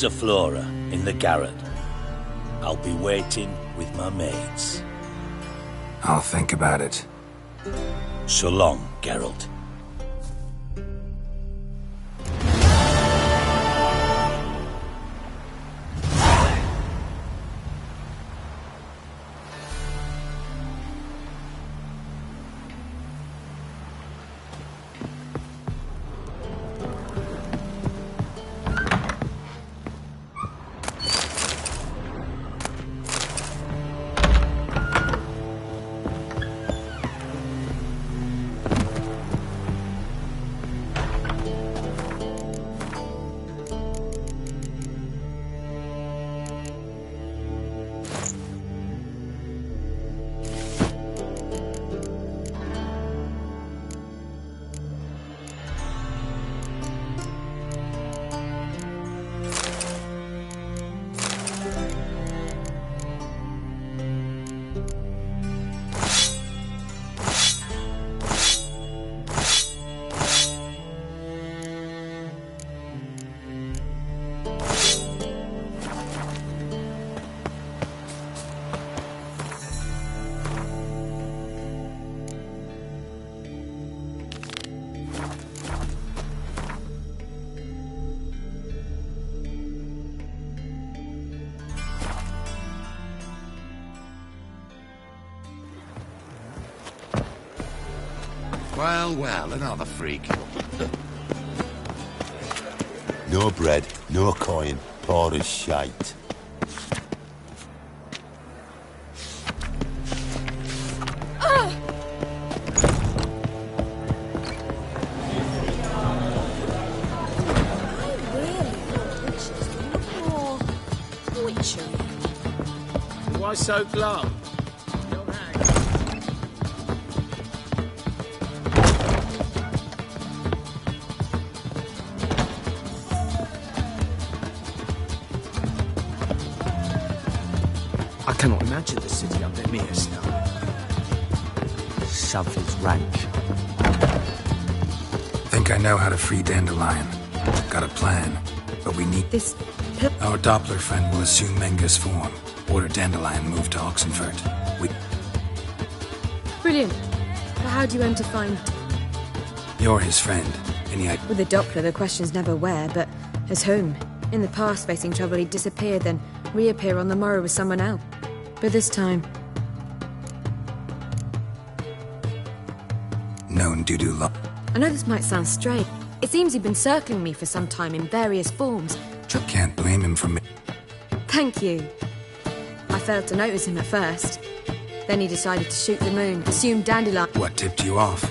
There's a flora in the garret. I'll be waiting with my mates. I'll think about it. So long, Geralt. Well, well, another freak. No bread, no coin, poor as shite. Withcherin. Why so glum? I cannot imagine the city under Mia's now. Something's rank. Think I know how to free Dandelion. Got a plan, but we need this. Our Doppler friend will assume Menga's form. Order Dandelion move to Oxenfurt. Brilliant. But how do you aim to find? You're his friend. Any idea? With the Doppler, the question's never where, but as whom. In the past, facing trouble, he'd disappear, then reappear on the morrow with someone else. But this time... known Dudu Lo. I know this might sound strange. It seems he'd been circling me for some time in various forms. Can't blame him for me. Thank you. I failed to notice him at first. Then he decided to shoot the moon, assumed Dandelion... What tipped you off?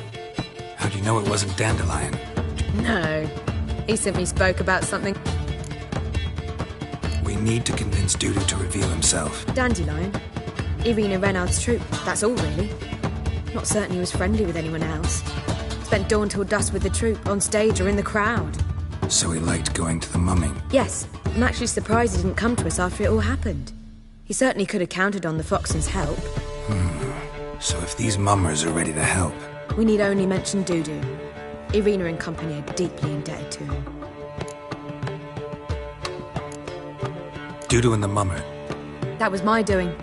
How do you know it wasn't Dandelion? No. He simply spoke about something... We need to convince Dudu to reveal himself. Dandelion? Irina Reynard's troop, that's all really. Not certain he was friendly with anyone else. Spent dawn till dusk with the troop, on stage or in the crowd. So he liked going to the mumming? Yes. I'm actually surprised he didn't come to us after it all happened. He certainly could have counted on the Foxen's help. So if these mummers are ready to help... We need only mention Dudu. Irina and company are deeply indebted to him. Dudu and the mummer. That was my doing.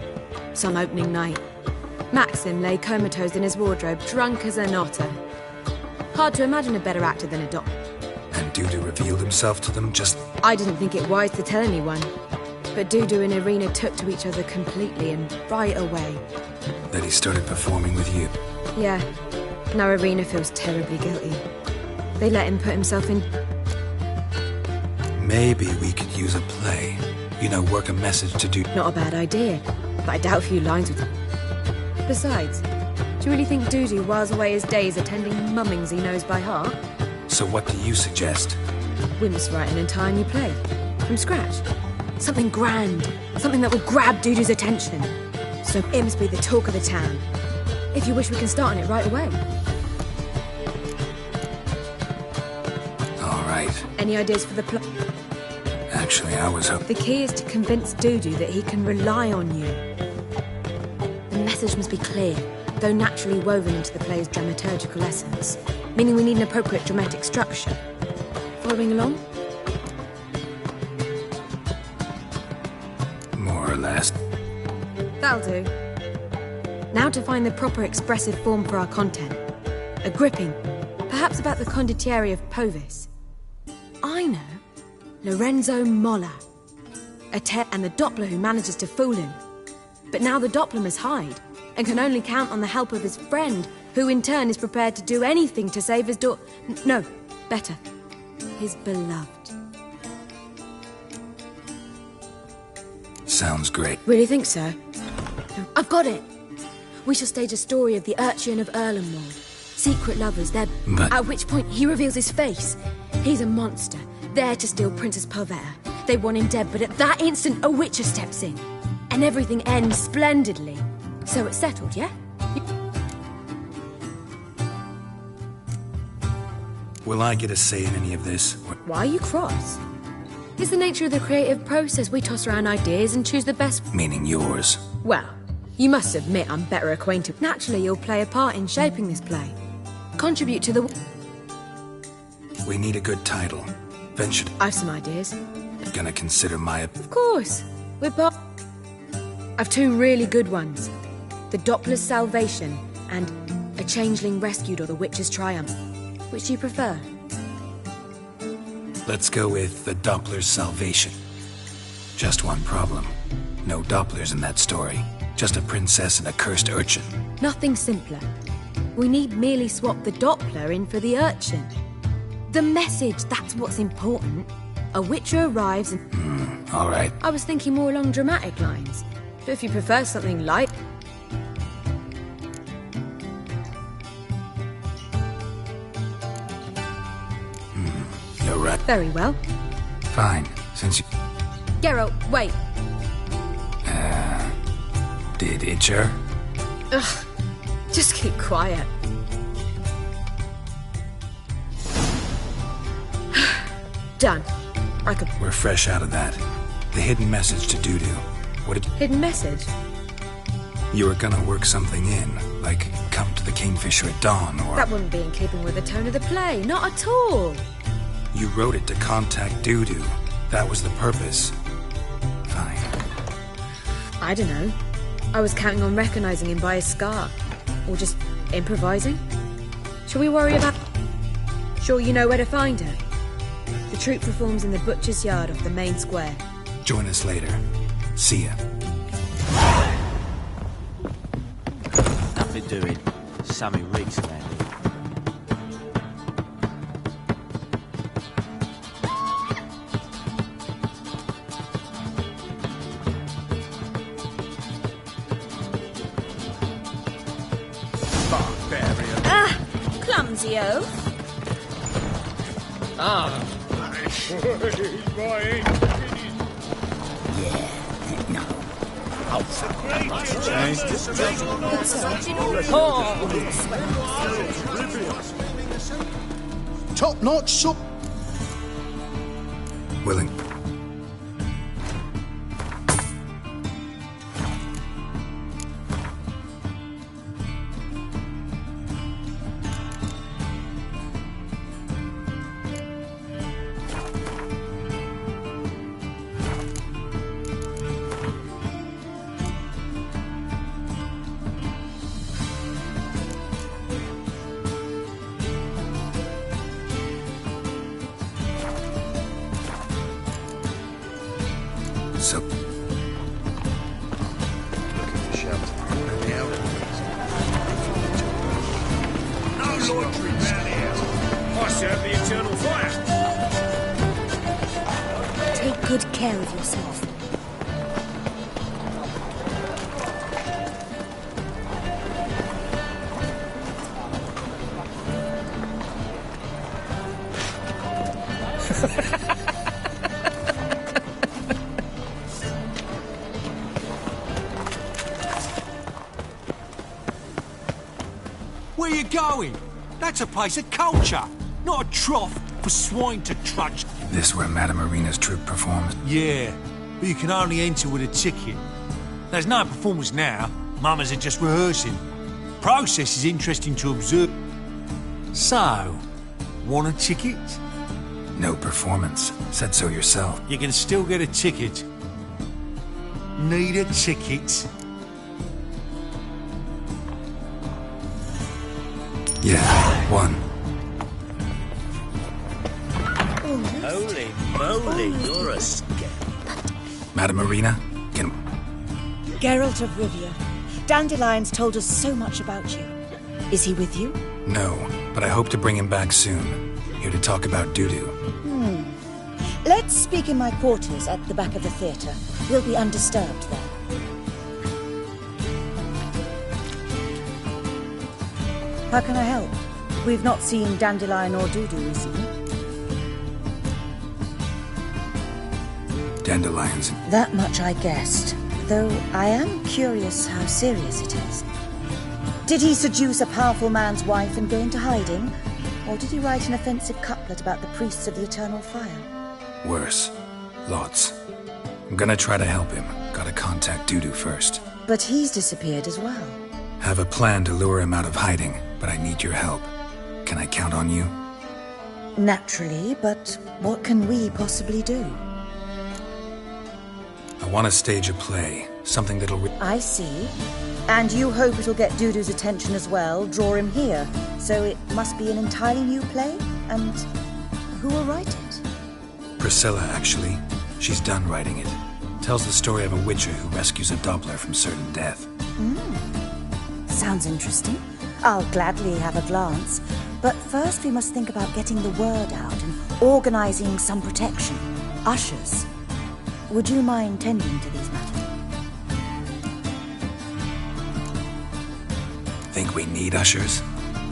Some opening night. Maxim lay comatose in his wardrobe, drunk as an otter. Hard to imagine a better actor than a doctor. And Dudu revealed himself to them just... I didn't think it wise to tell anyone. But Dudu and Irina took to each other completely and right away. That he started performing with you. Yeah. Now Irina feels terribly guilty. They let him put himself in... Maybe we could use a play. You know, work a message to do... Not a bad idea, but I doubt a few lines with him. Besides, do you really think Dudu whiles away his days attending mummings he knows by heart? So what do you suggest? We must write an entire new play. From scratch. Something grand. Something that will grab Dudu's attention. So it must be the talk of the town. If you wish, we can start on it right away. All right. Any ideas for the plot? Actually, I was hoping... The key is to convince Dudu that he can rely on you. The message must be clear, though naturally woven into the play's dramaturgical essence. Meaning we need an appropriate dramatic structure. Following along? or less. That'll do. Now to find the proper expressive form for our content. A gripping, perhaps about the condottieri of Povis. I know. Lorenzo Molla. And the Doppler who manages to fool him. But now the Doppler must hide, and can only count on the help of his friend, who in turn is prepared to do anything to save his No, better. His beloved. Sounds great. Really think so? I've got it! We shall stage a story of the Urchin of Erlenwald. Secret lovers, at which point he reveals his face. He's a monster, there to steal Princess Pavetta. They want him dead, but at that instant a Witcher steps in. And everything ends splendidly. So it's settled, yeah? Will I get a say in any of this? Why are you cross? It's the nature of the creative process. We toss around ideas and choose the best. Meaning yours. Well, you must admit I'm better acquainted. Naturally, you'll play a part in shaping this play. Contribute to the... We need a good title. Ventured. I've some ideas. Gonna consider my... Of course. We're part... I've two really good ones. The Doppler's Salvation and A Changeling Rescued or The Witcher's Triumph. Which do you prefer? Let's go with the Doppler's Salvation. Just one problem. No Dopplers in that story. Just a princess and a cursed urchin. Nothing simpler. We need merely swap the Doppler in for the urchin. The message, that's what's important. A Witcher arrives and... all right. I was thinking more along dramatic lines. But if you prefer something light... You're right. Very well. Fine, since you... Geralt, wait. Did Itcher? Ugh. Just keep quiet. Done. I could... We're fresh out of that. The hidden message to Dudu. What did... Hidden message? You were gonna work something in, like come to the Kingfisher at dawn, or... That wouldn't be in keeping with the tone of the play. Not at all. You wrote it to contact Dudu. That was the purpose. Fine. I don't know. I was counting on recognizing him by his scar. Or just improvising. Shall we worry about... Sure you know where to find her? The troupe performs in the butcher's yard off the main square. Join us later. See ya. Nothing doing. Sammy Riggs around. Clumsy oaf. Top-notch soup. Willing. So... No loitering round here. I serve the eternal fire. Take good care of yourself. Where you going? That's a place of culture, not a trough for swine to trudge. This where Madame Marina's troupe performs? Yeah, but you can only enter with a ticket. There's no performance now. Mamas are just rehearsing. Process is interesting to observe. So, want a ticket? No performance. Said so yourself. You can still get a ticket. Need a ticket? Yeah, one. Holy moly, you're a scare. Madame Marina, can... Geralt of Rivia. Dandelion's told us so much about you. Is he with you? No, but I hope to bring him back soon. Here to talk about Dudu. Let's speak in my quarters at the back of the theatre. We'll be undisturbed there. How can I help? We've not seen Dandelion or Dudu recently. Dandelions. That much I guessed, though I am curious how serious it is. Did he seduce a powerful man's wife and go into hiding? Or did he write an offensive couplet about the priests of the eternal fire? Worse. Lots. I'm gonna try to help him. Gotta contact Dudu first. But he's disappeared as well. Have a plan to lure him out of hiding, but I need your help. Can I count on you? Naturally, but what can we possibly do? I want to stage a play. Something that'll... I see. And you hope it'll get Dudu's attention as well, draw him here. So it must be an entirely new play? And who will write it? Priscilla, actually. She's done writing it. Tells the story of a witcher who rescues a Doppler from certain death. Sounds interesting. I'll gladly have a glance. But first we must think about getting the word out and organizing some protection. Ushers. Would you mind tending to these matters? Think we need ushers?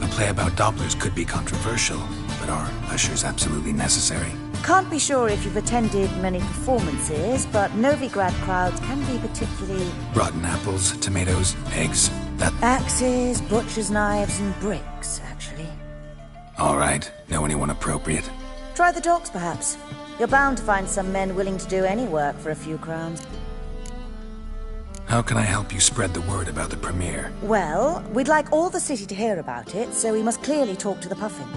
A play about Dopplers could be controversial, but are ushers absolutely necessary? Can't be sure if you've attended many performances, but Novigrad crowds can be particularly... Rotten apples, tomatoes, eggs, that... Axes, butcher's knives, and bricks, actually. All right. Know anyone appropriate? Try the docks, perhaps. You're bound to find some men willing to do any work for a few crowns. How can I help you spread the word about the premiere? Well, we'd like all the city to hear about it, so we must clearly talk to the Puffin.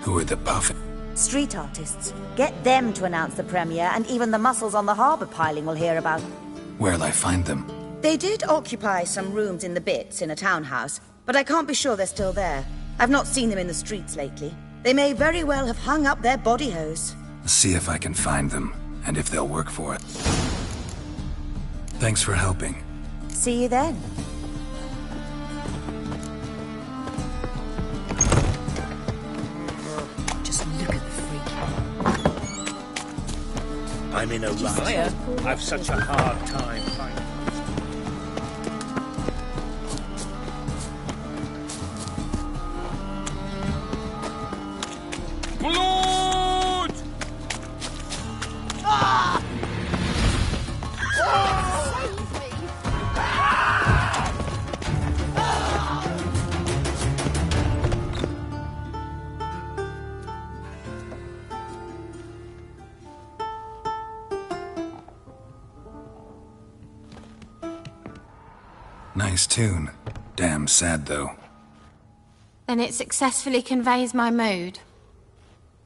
Who are the Puffin? Street artists. Get them to announce the premiere, and even the muscles on the harbour piling will hear about it. Where'll I find them? They did occupy some rooms in the Bits in a townhouse, but I can't be sure they're still there. I've not seen them in the streets lately. They may very well have hung up their body hose. See if I can find them, and if they'll work for it. Thanks for helping. See you then. Just look at the freak. I'm in a rush. I've such a hard time finding... Blood! Nice tune. Damn sad, though. Then it successfully conveys my mood.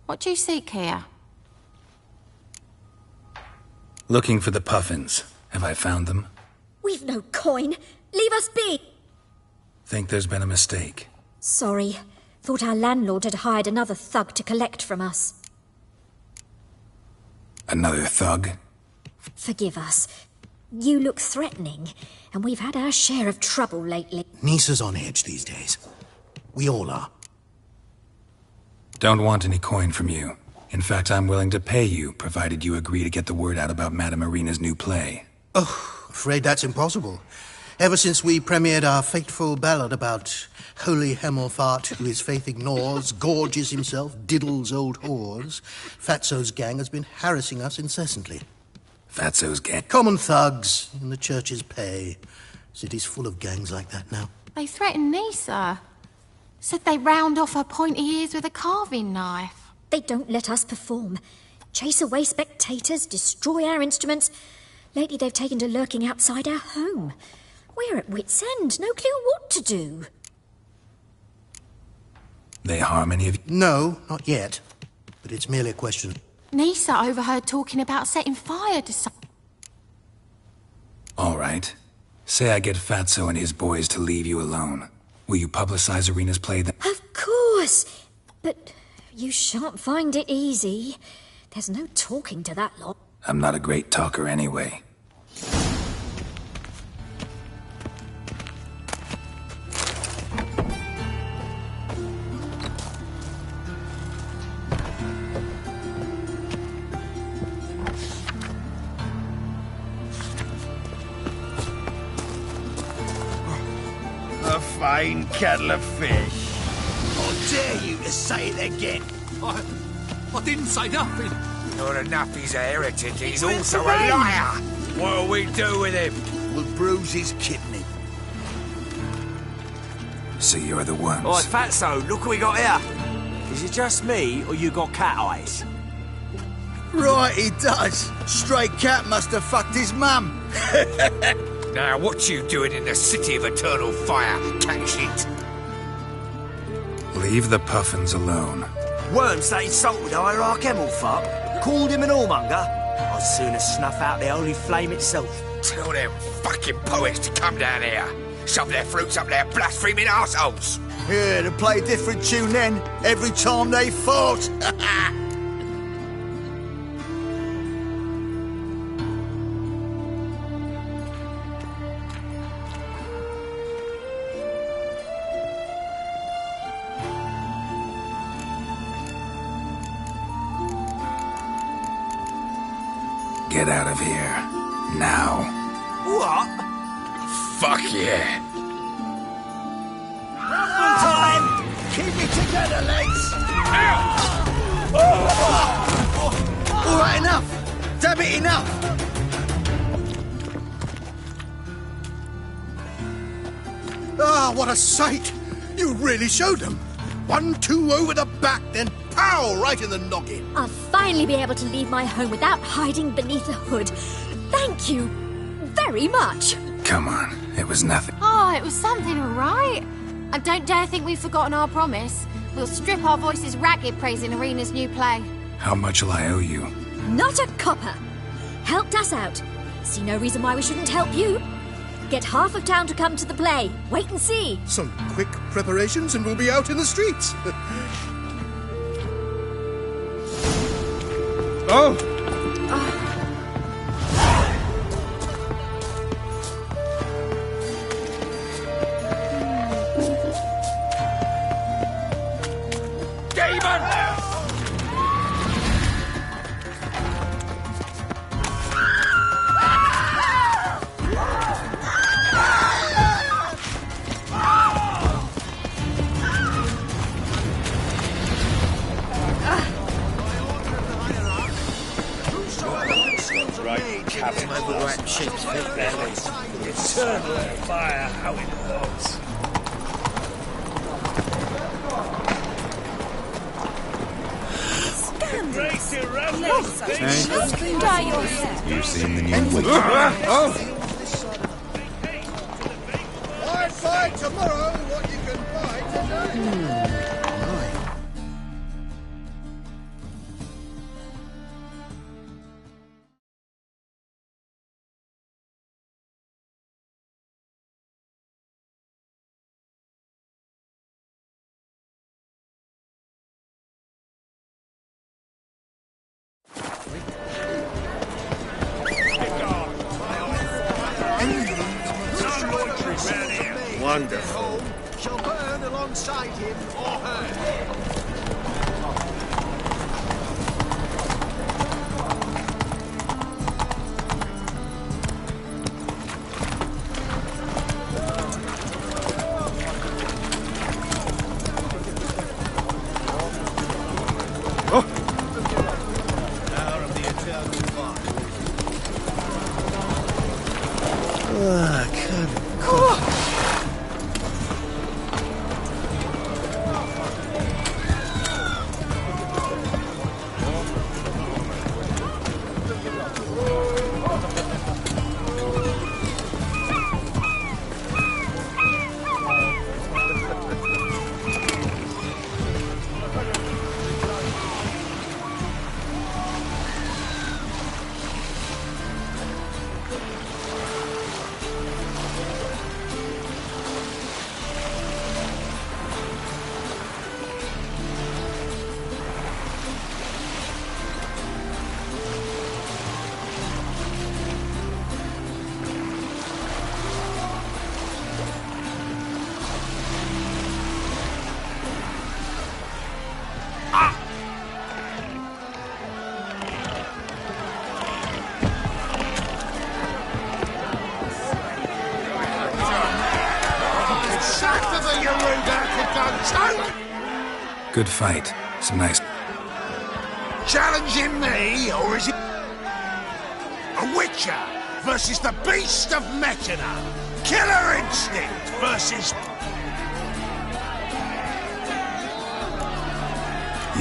What do you seek here? Looking for the Puffins. Have I found them? We've no coin. Leave us be. Think there's been a mistake. Sorry. Thought our landlord had hired another thug to collect from us. Another thug? Forgive us. You look threatening, and we've had our share of trouble lately. Nisa's on edge these days. We all are. Don't want any coin from you. In fact, I'm willing to pay you, provided you agree to get the word out about Madame Marina's new play. Oh, afraid that's impossible. Ever since we premiered our fateful ballad about holy Hemelfart, who his faith ignores, gorges himself, diddles old whores, Fatso's gang has been harassing us incessantly. Fatso's gang? Common thugs in the church's pay. City's full of gangs like that now. They threatened Nisa. Said they round off her pointy ears with a carving knife. They don't let us perform. Chase away spectators, destroy our instruments. Lately they've taken to lurking outside our home. We're at wit's end, no clue what to do. They harm any of you? No, not yet. But it's merely a question. Nisa overheard talking about setting fire to some... All right. Say I get Fatso and his boys to leave you alone. Will you publicize Arena's play then? Of course! But you shan't find it easy. There's no talking to that lot. I'm not a great talker anyway. A fine kettle of fish. I dare you to say it again. I didn't say nothing. Not enough he's a heretic, he's also a liar. What'll we do with him? We'll bruise his kidney. So you're the ones. Alright, Fatso, look what we got here. Is it just me, or you got cat eyes? Right, he does. Stray cat must have fucked his mum. Now, what you doing in the city of eternal fire, cat shit? Leave the puffins alone. Worms that insulted Hierarch Emelfuck, called him an whoremonger. I'd sooner snuff out the holy flame itself. Tell them fucking poets to come down here. Shove their fruits up their blaspheming arseholes. Yeah, to play a different tune then, every time they fought. Get out of here. Now. What? Fuck yeah. Time! Keep it together, legs! All right, enough! Damn it, enough! Ah, what a sight! You really showed them. 1-2 over the back, then pow! Right in the noggin. I'll finally be able to leave my home without hiding beneath a hood. Thank you very much. Come on. It was nothing. Oh, it was something, all right. I don't dare think we've forgotten our promise. We'll strip our voices ragged praising Arena's new play. How much will I owe you? Not a copper. Helped us out. See no reason why we shouldn't help you. Get half of town to come to the play. Wait and see. Some quick preparations and we'll be out in the streets. Oh! Eternal fire, how it hurts. You've seen the new witch. Buy tomorrow what you can buy today. Wonderful. Shall burn alongside him or her. Good fight. Some nice... Challenging me, or is it... A Witcher versus the Beast of Metina. Killer Instinct versus...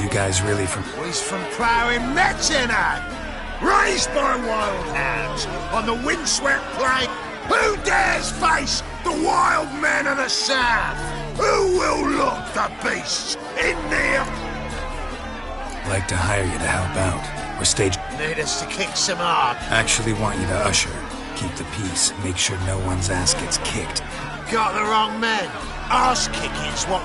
You guys really from... He's from ploughing Metina. Raised by wild hounds on the windswept plain. Who dares face the wild men of the south? Who will look the beasts in the... Like to hire you to help out. Or stage... Need us to kick some ass. Actually want you to usher. Keep the peace. Make sure no one's ass gets kicked. Got the wrong men. Ass kicking's what...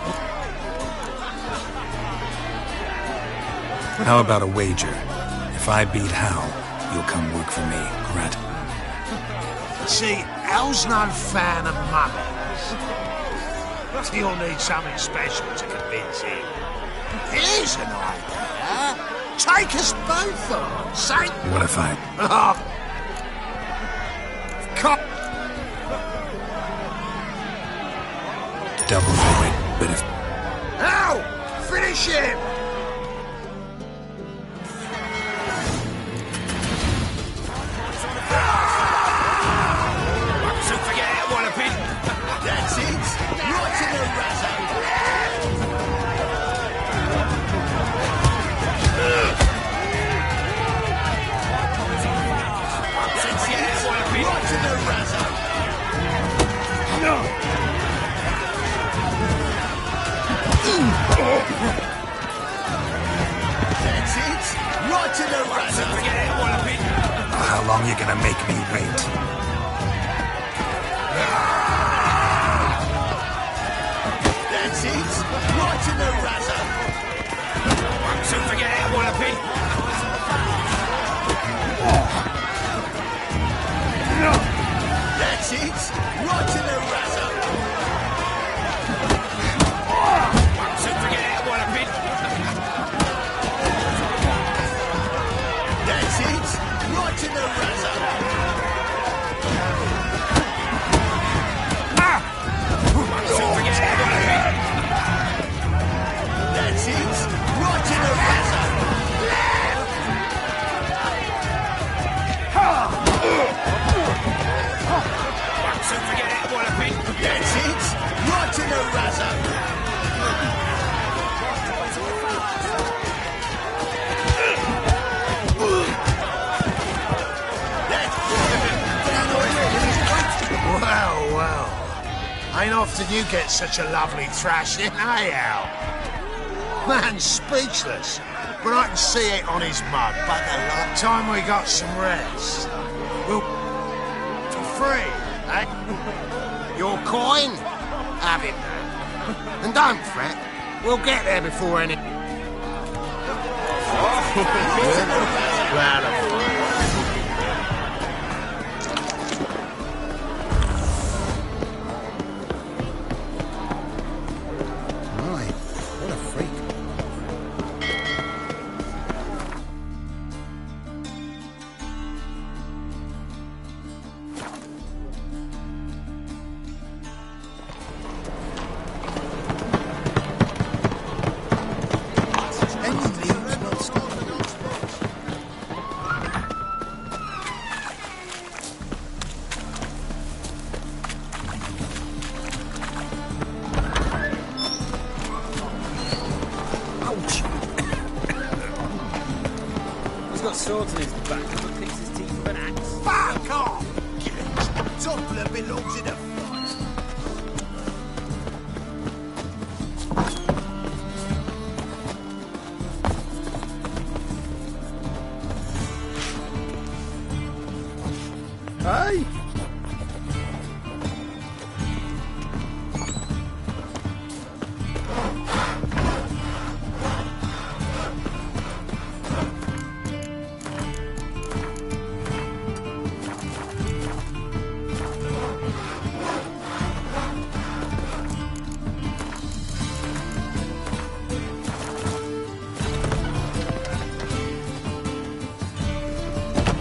How about a wager? If I beat Hal, you'll come work for me, correct? See, Hal's no fan of mummies. You'll need something special to convince him. Here's an idea. Take us both on. Say... What if I... Oh. Double void, but if... Hal! Finish him! That's it. Right in the razzo. That's it. Right in the razzo. No. That's it. Right in the razzo. How long you gonna make me wait? That's it. Right in the razzo. Soon forget how I wanna be. That's it. Right in the razzo. Soon forget how I wanna be. That's it. Right in the razzo. Soon forget how I wanna be. That's it. Right in the razzo. Soon forget how I wanna be. That's it. Right in the razzo. Well, well. Ain't often you get such a lovely thrashing, eh, Al? Man's speechless, but I can see it on his mug. Bugger luck. Time we got some rest. We'll... for free, eh? Your coin? Have it, man. And don't fret. We'll get there before any... Round of fun. What a freak. Swords in his back and picks his teeth with an axe. Fuck off! Toppler belongs in a fight. Hey!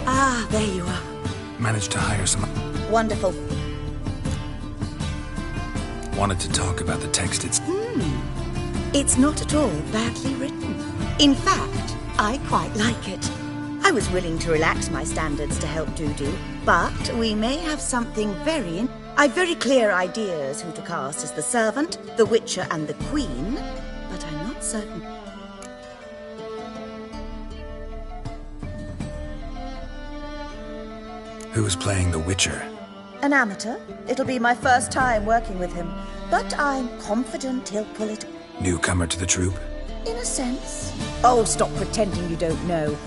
Ah, there you are. Managed to hire some... Wonderful. Wanted to talk about the text. It's... It's not at all badly written. In fact, I quite like it. I was willing to relax my standards to help Dudu, but we may have something I've very clear ideas who to cast as the servant, the Witcher, and the Queen, but I'm not certain. Who's playing the Witcher? An amateur. It'll be my first time working with him, but I'm confident he'll pull it. Newcomer to the troupe? In a sense. Oh, stop pretending you don't know.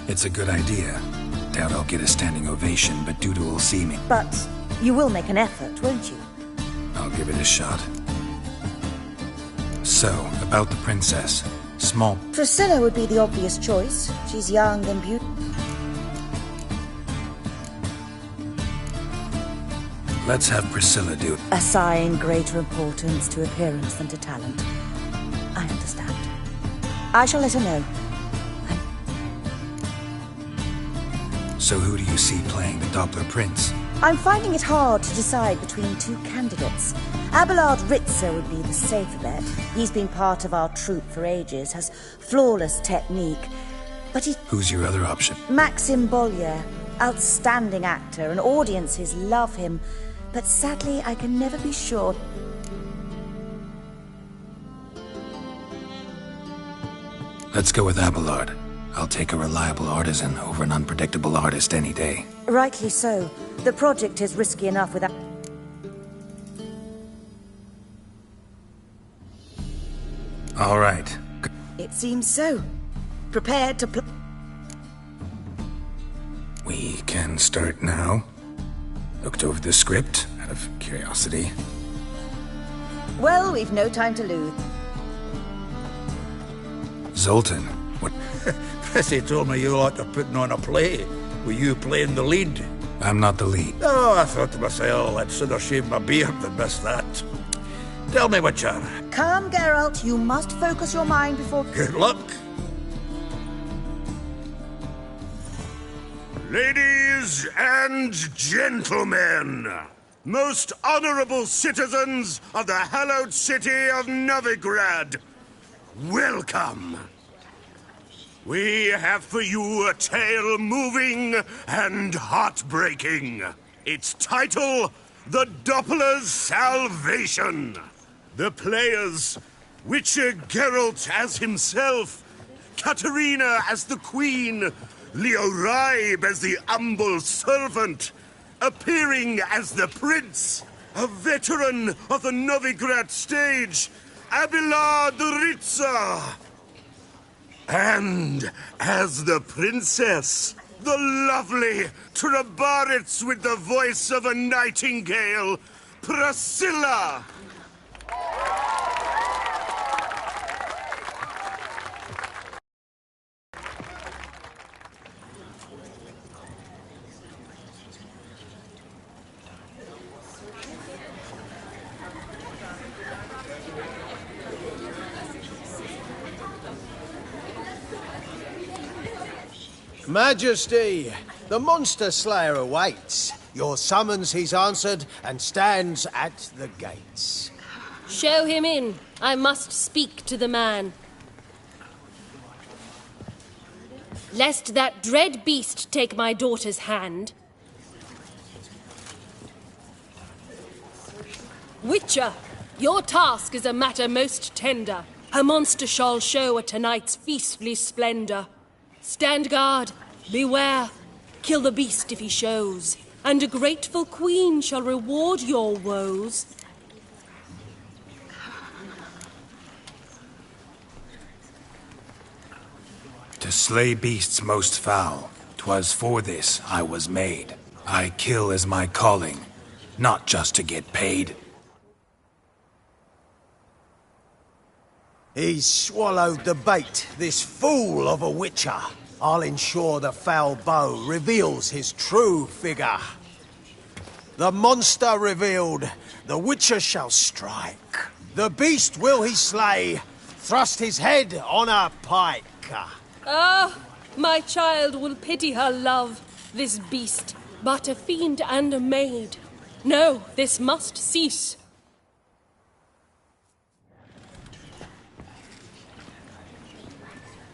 It's a good idea. Doubt I'll get a standing ovation, but Dudu will see me. But you will make an effort, won't you? I'll give it a shot. So, about the princess. Small... Priscilla would be the obvious choice. She's young and beautiful. Let's have Priscilla do it. Assign greater importance to appearance than to talent. I understand. I shall let her know. So who do you see playing the Doppler Prince? I'm finding it hard to decide between two candidates. Abelard Ritzer would be the safer bet. He's been part of our troupe for ages, has flawless technique. But he... Who's your other option? Maxim Bollier. Outstanding actor, and audiences love him. But sadly, I can never be sure. Let's go with Abelard. I'll take a reliable artisan over an unpredictable artist any day. Rightly so. The project is risky enough without... All right. It seems so. Prepared to We can start now. Looked over the script, out of curiosity. Well, we've no time to lose. Zoltan, what... Prissy told me you lot are putting on a play. Were you playing the lead? I'm not the lead. Oh, I thought to myself, I'd sooner shave my beard than miss that. Tell me, Witcher. Calm, Geralt. You must focus your mind before... Good luck. Ladies and gentlemen, most honorable citizens of the hallowed city of Novigrad, welcome. We have for you a tale moving and heartbreaking. Its title, The Doppler's Salvation. The players, Witcher Geralt as himself, Katerina as the Queen, Leo Raib as the humble servant, appearing as the Prince, a veteran of the Novigrad stage, Abelard Ritzer. And as the Princess, the lovely Trabaritz with the voice of a nightingale, Priscilla. Majesty, the monster slayer awaits. Your summons he's answered and stands at the gates. Show him in. I must speak to the man. Lest that dread beast take my daughter's hand. Witcher, your task is a matter most tender. A monster shall show at tonight's feastly splendor. Stand guard, beware, kill the beast if he shows, and a grateful queen shall reward your woes. To slay beasts most foul, 'twas for this I was made. I kill as my calling, not just to get paid. He's swallowed the bait, this fool of a Witcher. I'll ensure the foul bow reveals his true figure. The monster revealed, the Witcher shall strike. The beast will he slay, thrust his head on a pike. Ah, my child will pity her love, this beast. but a fiend and a maid. No, this must cease.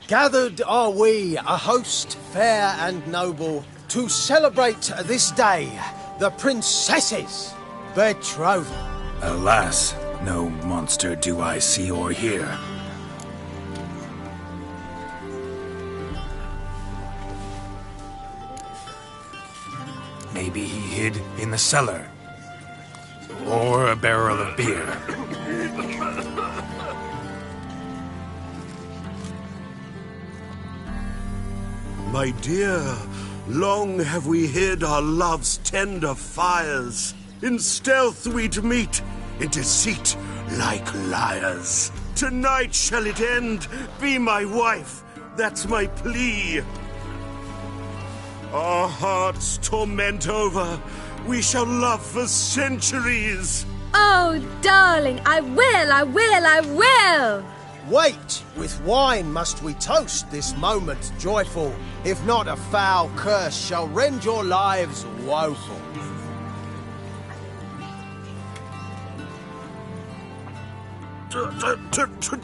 Gathered are we, a host fair and noble, to celebrate this day, the princess's betrothal. Alas, no monster do I see or hear. Maybe he hid in the cellar. Or a barrel of beer. My dear, long have we hid our love's tender fires. In stealth we'd meet, in deceit like liars. Tonight shall it end, be my wife, that's my plea. Our hearts torment over, we shall love for centuries. Oh, darling, I will! Wait, with wine must we toast this moment joyful. If not, a foul curse shall rend your lives woeful.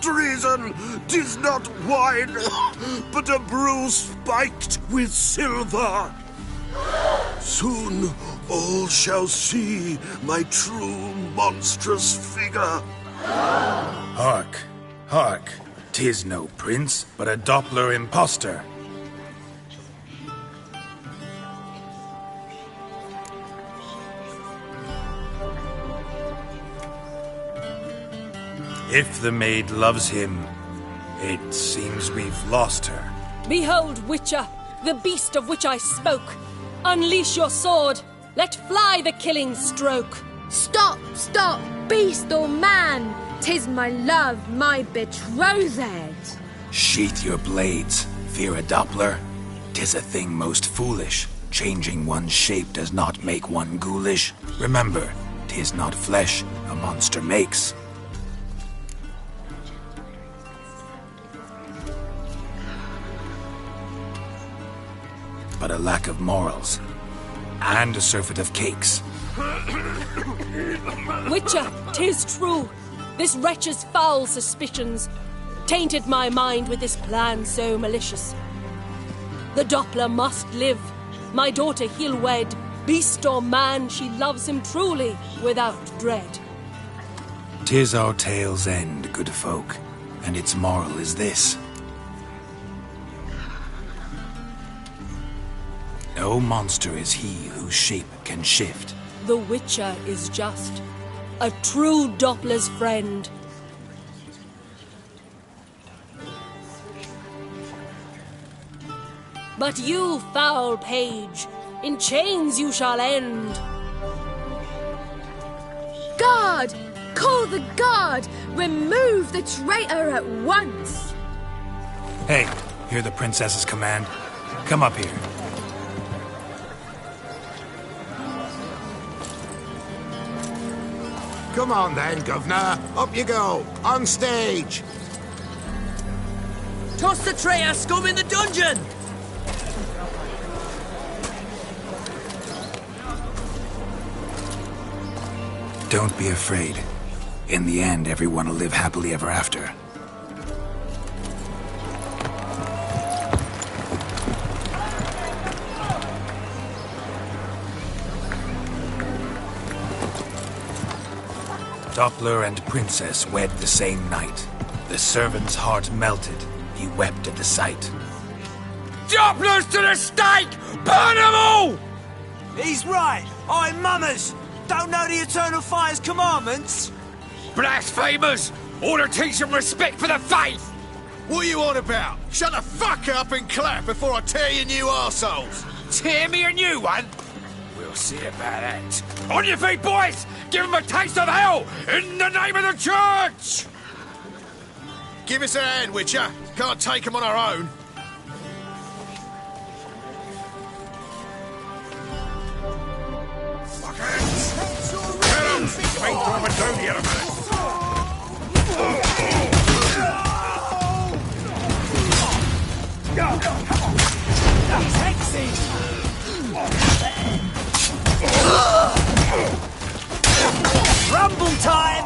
Treason! 'Tis not wine, but a brew spiked with silver. Soon all shall see my true monstrous figure. Hark, hark. 'Tis no prince, but a Doppler impostor. If the maid loves him, it seems we've lost her. Behold, Witcher, the beast of which I spoke. Unleash your sword. Let fly the killing stroke. Stop, beast or man! 'Tis my love, my betrothed. Sheath your blades, fear a Doppler. 'Tis a thing most foolish. Changing one's shape does not make one ghoulish. Remember, 'tis not flesh a monster makes. But a lack of morals, and a surfeit of cakes. Witcher, 'tis true. This wretch's foul suspicions tainted my mind with this plan so malicious. The Doppler must live. My daughter he'll wed. Beast or man, she loves him truly, without dread. 'Tis our tale's end, good folk, and its moral is this. No monster is he whose shape can shift. The Witcher is just a true Doppler's friend. But you, foul page, in chains you shall end. Guard! Call the guard! Remove the traitor at once! Hey, hear the princess's command? Come up here. Come on then, Governor. Up you go. On stage. Toss the traitor scum in the dungeon! Don't be afraid. In the end, everyone will live happily ever after. Doppler and princess wed the same night. The servant's heart melted. He wept at the sight. Dopplers to the stake! Burn them all! He's right. I'm mummers. Don't know the Eternal Fire's commandments? Blasphemers! Ought to teach them respect for the faith! What are you on about? Shut the fuck up and clap before I tear you new arseholes! Tear me a new one? We'll see about that. On your feet, boys! Give them a taste of hell in the name of the church! Give us a hand, Witcher. Can't take them on our own. Double time!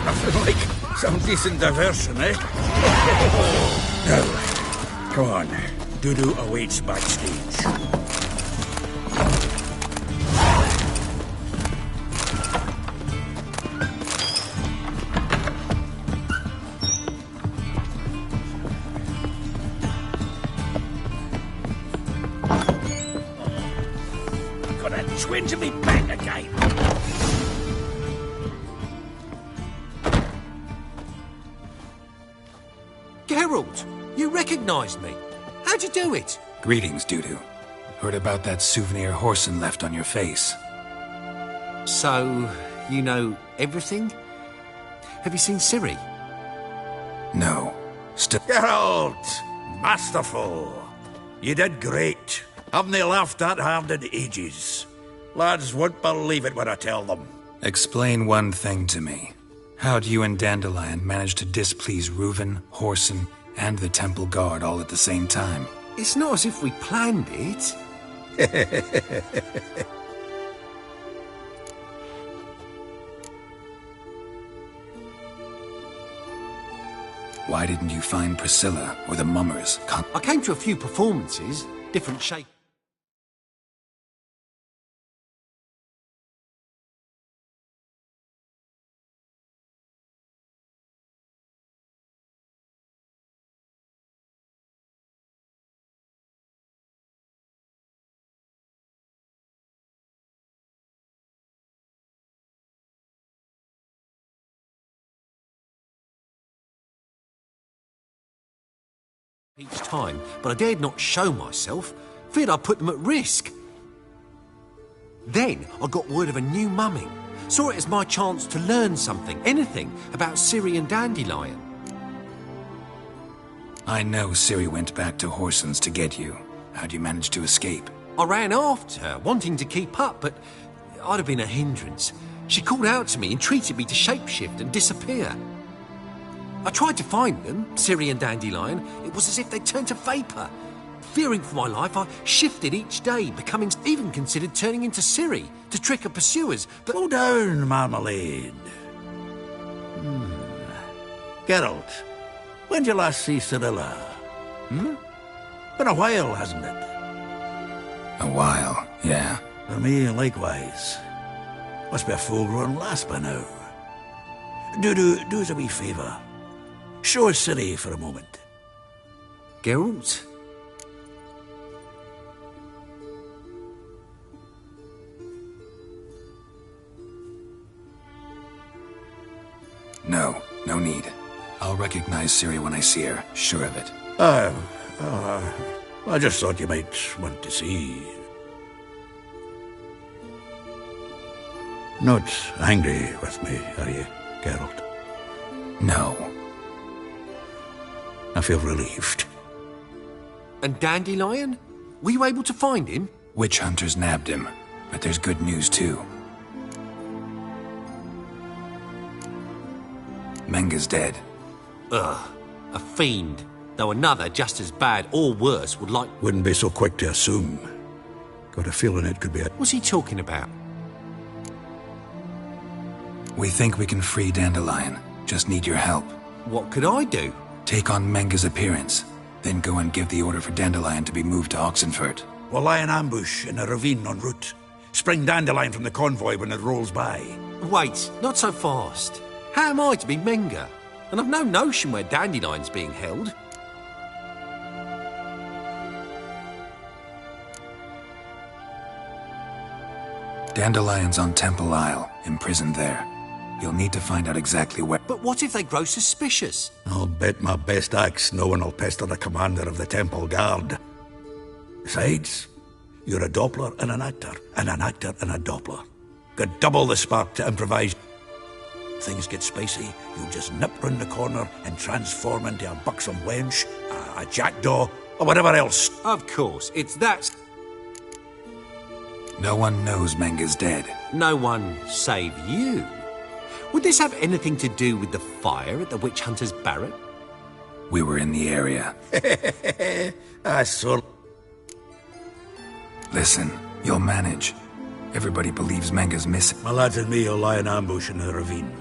Nothing like some decent diversion, eh? Now, come on. Dudu awaits backstage. Got a twinge of me back again. Geralt, you recognised me. How'd you do it? Greetings, Dudu. Heard about that souvenir Whoreson left on your face. So, you know everything? Have you seen Ciri? No. Geralt! Masterful! You did great. Haven't they laughed that hard in ages? Lads won't believe it when I tell them. Explain one thing to me. How'd you and Dandelion manage to displease Reuven, Whoreson, and the Temple Guard all at the same time? It's not as if we planned it. Why didn't you find Priscilla or the Mummers? I came to a few performances, different shape. Each time, but I dared not show myself, feared I'd put them at risk. Then I got word of a new mumming. Saw it as my chance to learn something, anything, about Ciri and Dandelion. I know Ciri went back to Whoreson's to get you. How'd you manage to escape? I ran after her, wanting to keep up, but I'd have been a hindrance. She called out to me, entreated me to shapeshift and disappear. I tried to find them, Ciri and Dandelion. It was as if they'd turned to vapour. Fearing for my life, I shifted each day, becoming even considered turning into Ciri to trick her pursuers, but... Slow down, Marmalade. Geralt, when'd you last see Cirilla? Been a while, hasn't it? A while, yeah. For me, likewise. Must be a full-grown lass by now. Do us a wee favour. Show us Ciri for a moment. Geralt? No, no need. I'll recognize Ciri when I see her, sure of it. I just thought you might want to see. Not angry with me, are you, Geralt? No. I feel relieved. And Dandelion? Were you able to find him? Witch hunters nabbed him, but there's good news too. Menga's dead. Ugh, a fiend. Though another, just as bad or worse, would like... Wouldn't be so quick to assume. Got a feeling it could be a... What's he talking about? We think we can free Dandelion. Just need your help. What could I do? Take on Menga's appearance, then go and give the order for Dandelion to be moved to Oxenfurt. We'll lie in ambush in a ravine en route. Spring Dandelion from the convoy when it rolls by. Wait, not so fast. How am I to be Menga? And I've no notion where Dandelion's being held. Dandelion's on Temple Isle, imprisoned there. You'll need to find out exactly where... But what if they grow suspicious? I'll bet my best axe no one will pester the commander of the Temple Guard. Besides, you're a Doppler and an actor and a Doppler. Got double the spark to improvise. Things get spicy, you'll just nip round the corner and transform into a buxom wench, a jackdaw, or whatever else. Of course, it's that... No one knows Menga's dead. No one save you. Would this have anything to do with the fire at the Witch Hunter's Barrack? We were in the area. I saw. Listen, you'll manage. Everybody believes Menga's missing. My lads and me will lie in ambush in the ravine.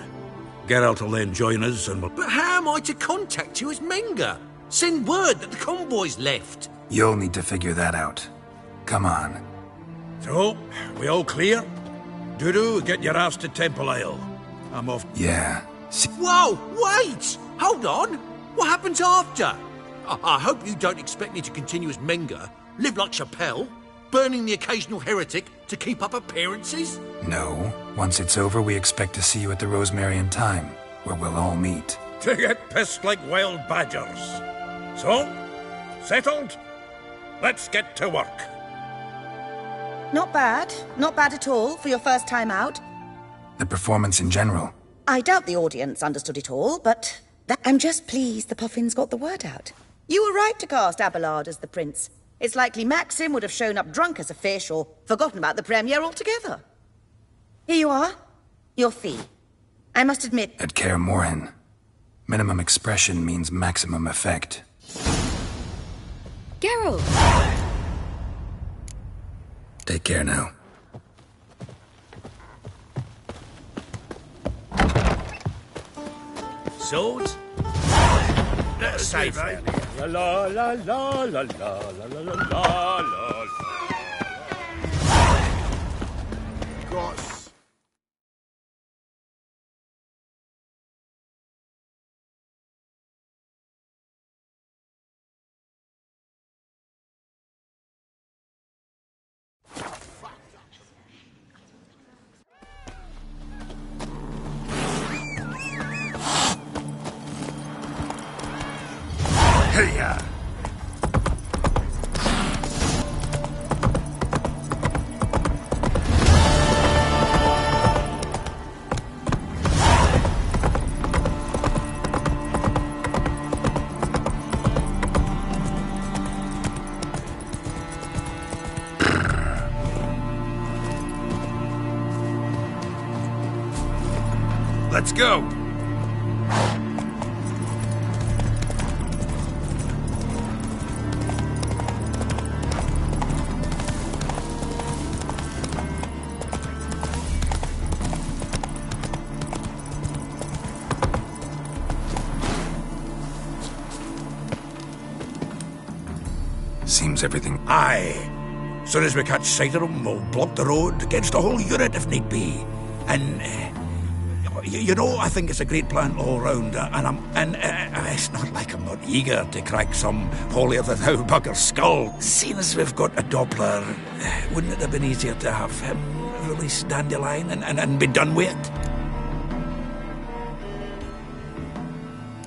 Geralt will then join us and we'll... But how am I to contact you as Menga? Send word that the convoy's left. You'll need to figure that out. Come on. So, we all clear? Dudu, get your ass to Temple Isle. I'm off. Yeah. Whoa, wait! Hold on! What happens after? I hope you don't expect me to continue as Menga, live like Chappelle, burning the occasional heretic to keep up appearances? No. Once it's over, we expect to see you at the Rosemary and Thyme, where we'll all meet. To get pissed like wild badgers. So, settled? Let's get to work. Not bad. Not bad at all for your first time out. The performance in general. I doubt the audience understood it all, but I'm just pleased the Puffins got the word out. You were right to cast Abelard as the prince. It's likely Maxim would have shown up drunk as a fish or forgotten about the premiere altogether. Here you are. Your fee. I must admit... At Kaer Morhen, minimum expression means maximum effect. Geralt! Take care now. Swords? Let's save it. La la la la la la la la la la. Got Hey-ya! Let's go! Seems everything... Aye. Soon as we catch sight of them, we'll block the road against the whole unit if need be. And, you know, I think it's a great plan all round. It's not like I'm not eager to crack some holier-than-thou bugger's skull. Seeing as we've got a Doppler, wouldn't it have been easier to have him release Dandelion and be done with it?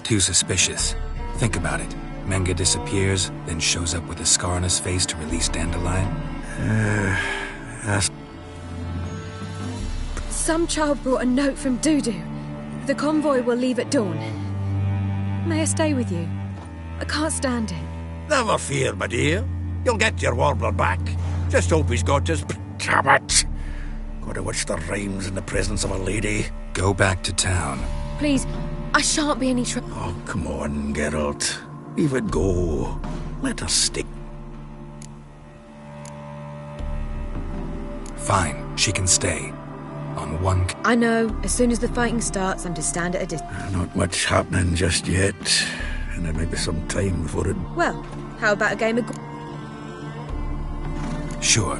Too suspicious. Think about it. Menga disappears, then shows up with a scar on his face to release Dandelion. Some child brought a note from Dudu. The convoy will leave at dawn. May I stay with you? I can't stand it. Never fear, my dear. You'll get your warbler back. Just hope he's got his... Damn it! Got to watch the rhymes in the presence of a lady. Go back to town. Please, I shan't be any trouble. Oh, come on, Geralt. Leave it go. Let her stick. Fine, she can stay. On one... I know. As soon as the fighting starts, I'm to stand at a distance. Not much happening just yet. And there may be some time before it... Well, how about a game of... Sure.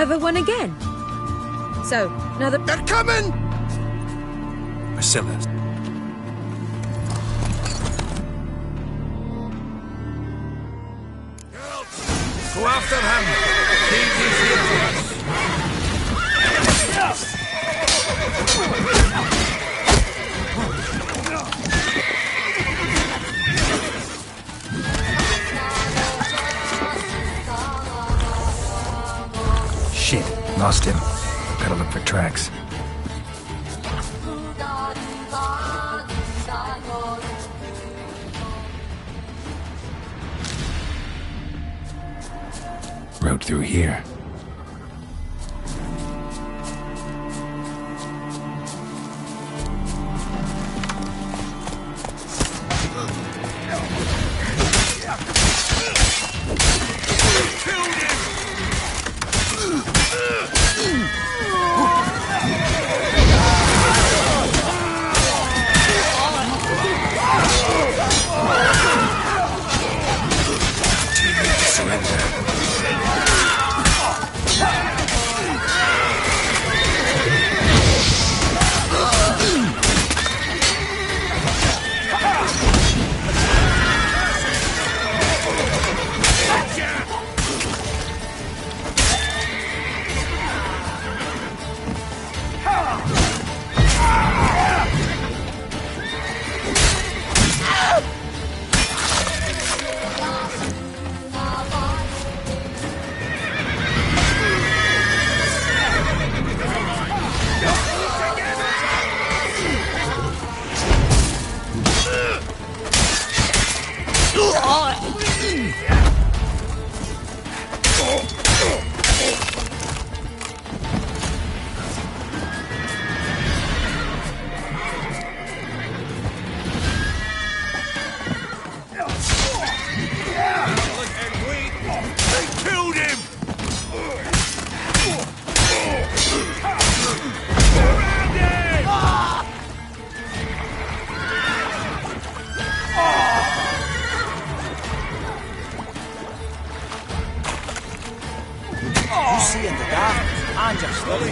Have I won again? So, now that... They're coming! Priscilla. Go after him! Keep his here to us! Shit, lost him. Gotta look for tracks. Road through here.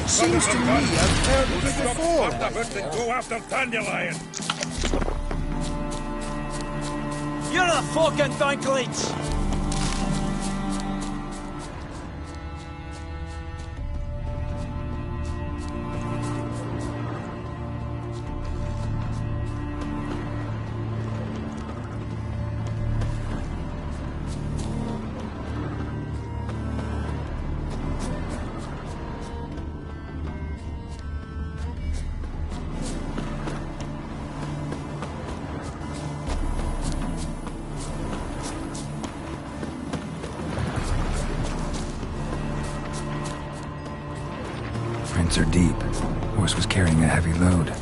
Seems to me I've heard of it before. Go after Dandelion. You're a fucking dinklage! Prints are deep. Horse was carrying a heavy load.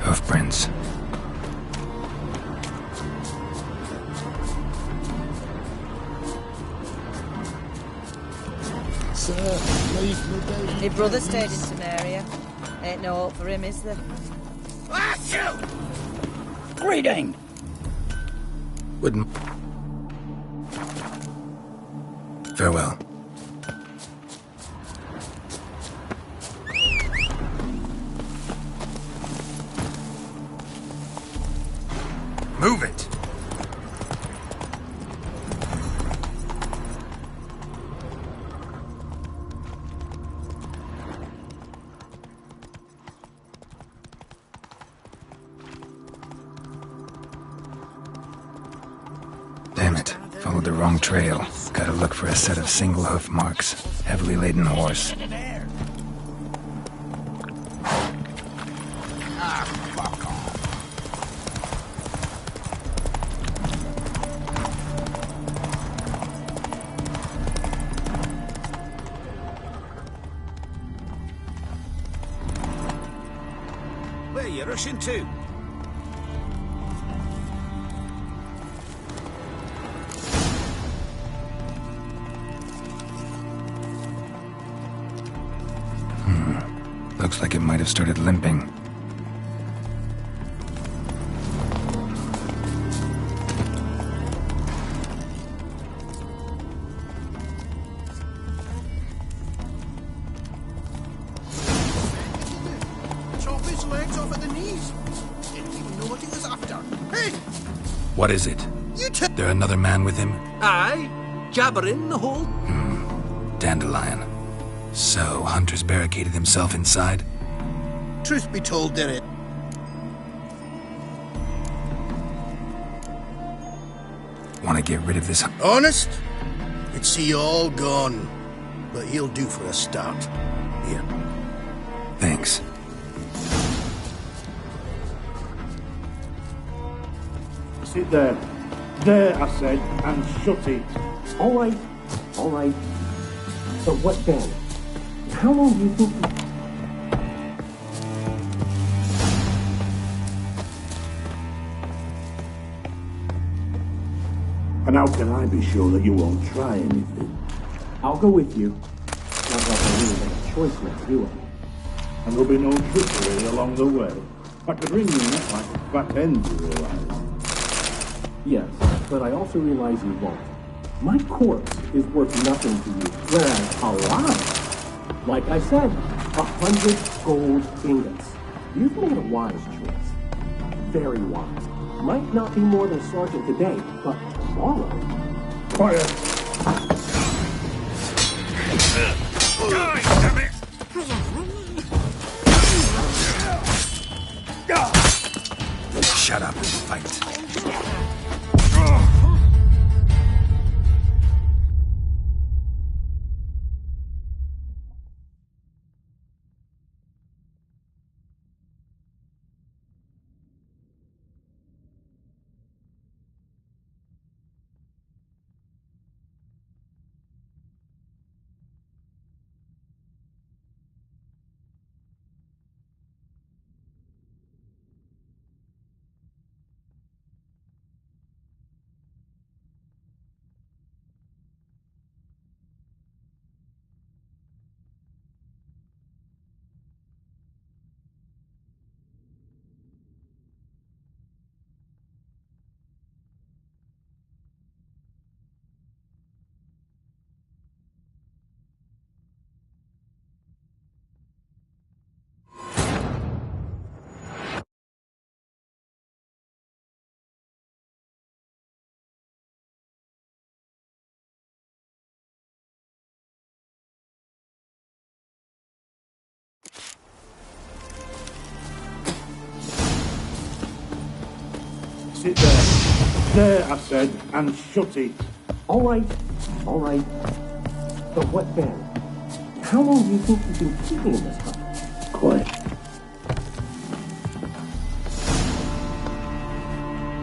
Hoofprints. Sir, leave me be. Your brother stayed in Samaria. Ain't no hope for him, is there? Greeting! Wouldn't... Farewell. Move it! Damn it. Followed the wrong trail. Gotta look for a set of single hoof marks. Heavily laden horse. Where are you rushing to? Looks like it might have started limping. Chop his legs off at the knees. Didn't even know what he was after. Hey! What is it? There another man with him? Aye, jabbering the whole... Dandelion. So, Hunter's barricaded himself inside? Truth be told, there it. Want to get rid of this... Honest? You'd see you all gone. But he'll do for a start. Here. Thanks. Sit there. There, I said, and shut it. All right. All right. But what then? How long do you think... And how can I be sure that you won't try anything? I'll go with you. Not like I really have a choice now, do I? And there'll be no trickery along the way. I could ring you neck like a fat end, you realise? Yes, but I also realize you won't. My corpse is worth nothing to you, whereas alive, like I said, 100 gold ingots. You've made a wise choice. Very wise. Might not be more than sergeant today, but tomorrow... Quiet! Shut up and fight. Sit there. There, I said, and shut it. All right. All right. But what then? How long do you think you can keep me in this hut? Quiet.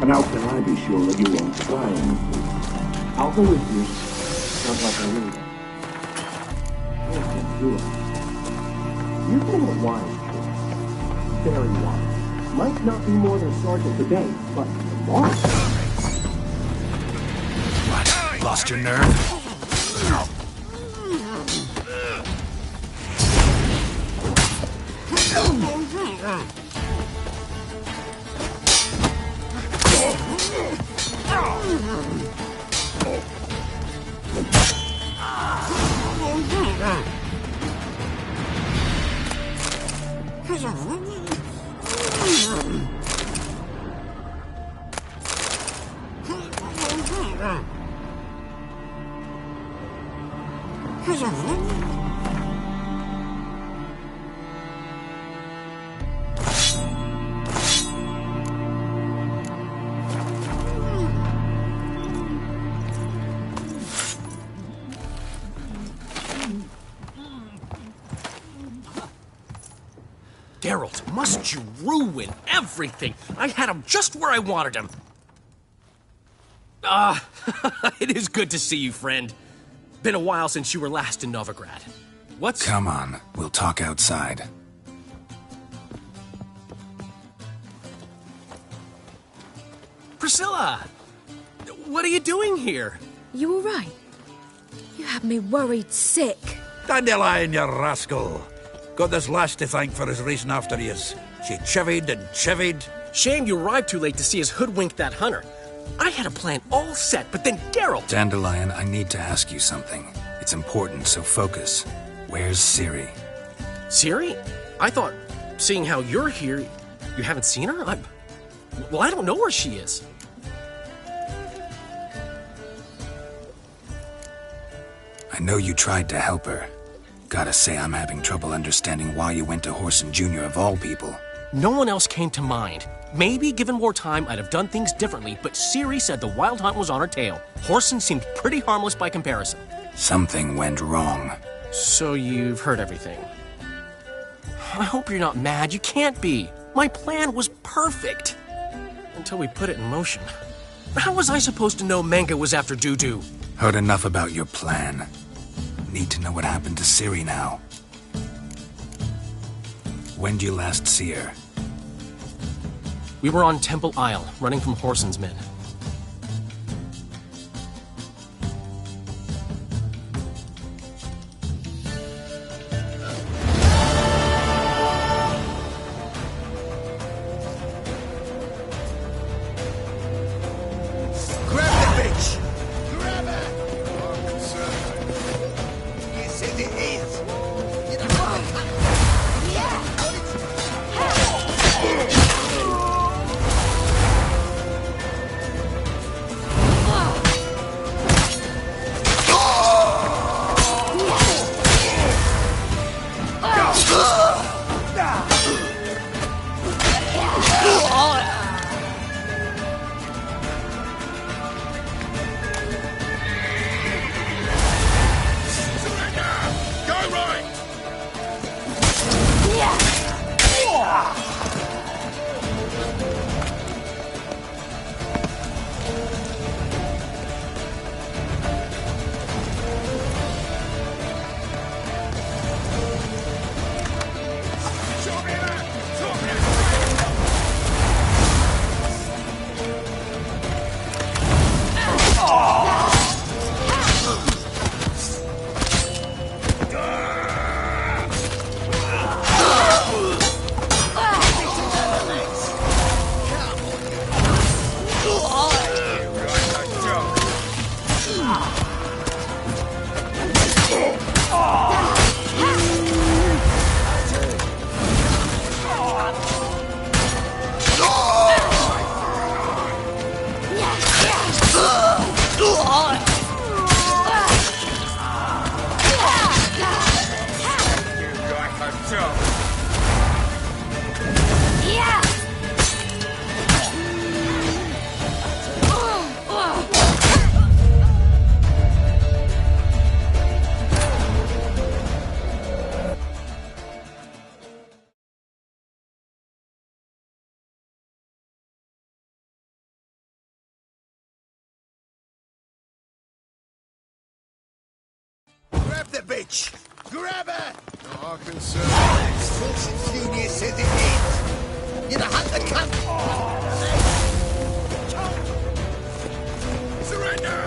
And how can I be sure that you won't try anything? I'll go with you. Not like I really... I can't do it. You've made a wise choice. Very wise. Might not be more than sergeant today, but tomorrow... What? Lost your nerve? Geralt, must you ruin everything? I had him just where I wanted him. It is good to see you, friend. Been a while since you were last in Novigrad. What's... Come on, we'll talk outside. Priscilla! What are you doing here? You all right? You had me worried sick. Dandelion, you rascal! Got this lass to thank for his racing after yous. She chivied and chivied. Shame you arrived too late to see us hoodwink that hunter. I had a plan all set, but then Geralt... Dandelion, I need to ask you something. It's important, so focus. Where's Ciri? Ciri? I thought, seeing how you're here, you haven't seen her? Well, I don't know where she is. I know you tried to help her. Gotta say, I'm having trouble understanding why you went to Whoreson Jr. of all people. No one else came to mind. Maybe, given more time, I'd have done things differently, but Ciri said the Wild Hunt was on her tail. Whoreson seemed pretty harmless by comparison. Something went wrong. So you've heard everything. I hope you're not mad. You can't be. My plan was perfect. Until we put it in motion. How was I supposed to know Manga was after Dudu? Heard enough about your plan. Need to know what happened to Ciri now. When did you last see her? We were on Temple Isle, running from Whoreson's men. Grab the bitch! Grab her! No, I can serve. Stilson Junior says it is. You're the hunter cunt! Surrender!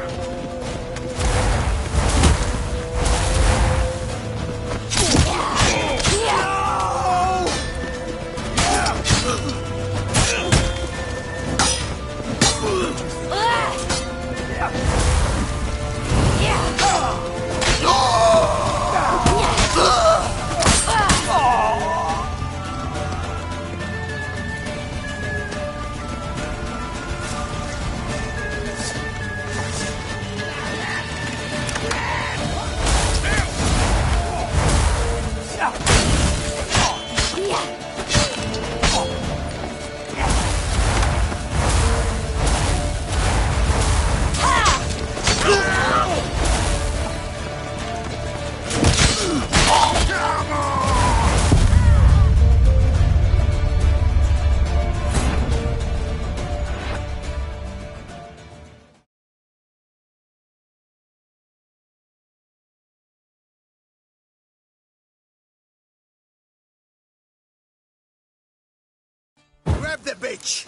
Grab the bitch!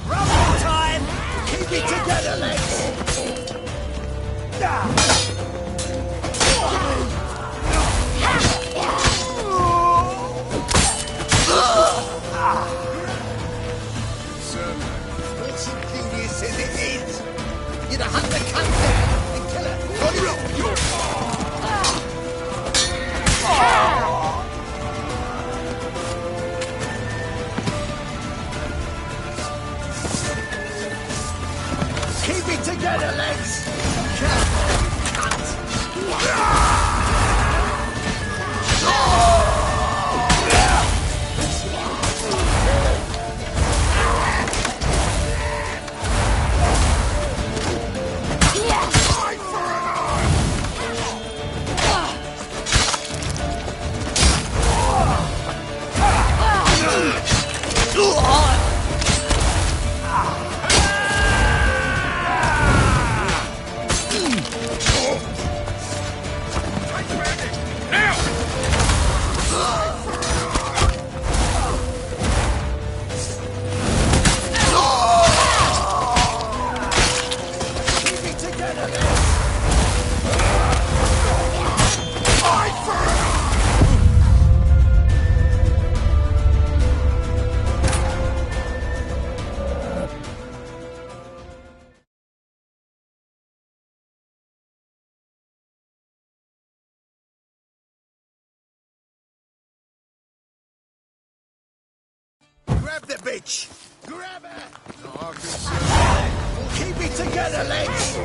Rumble time! Keep it together, legs! What's ingenious as it is? You'd hunt the cunt down and kill her. Keep it together, legs! Grab the bitch! Grab her! Keep it together, legs!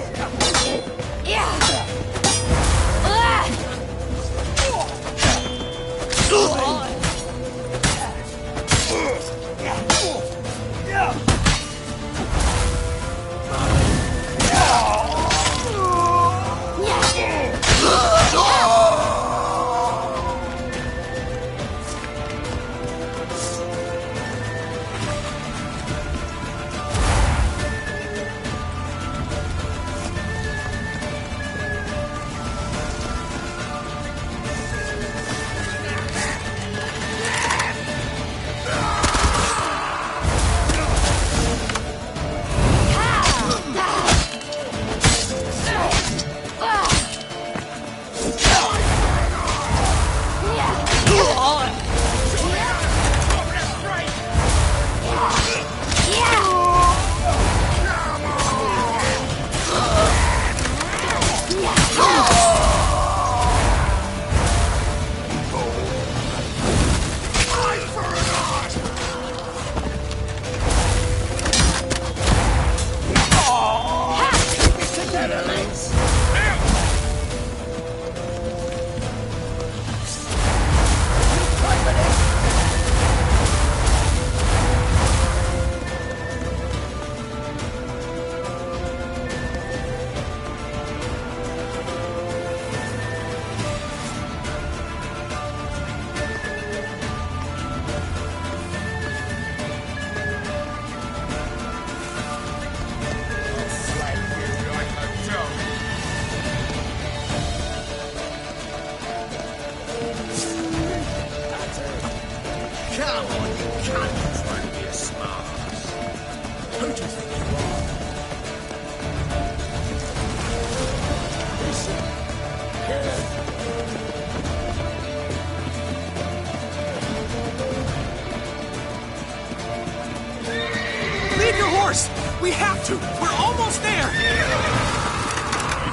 Leave your horse! We have to! We're almost there!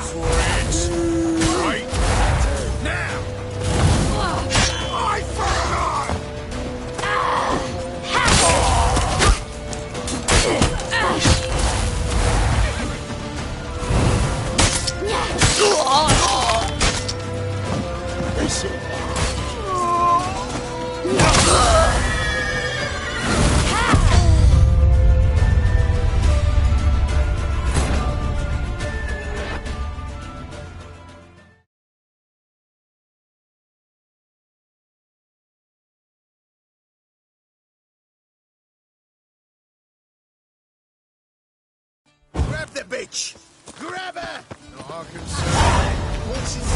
For it! Right now! Eye for an eye! Grab the bitch! Grab her! No harm can serve. What's in the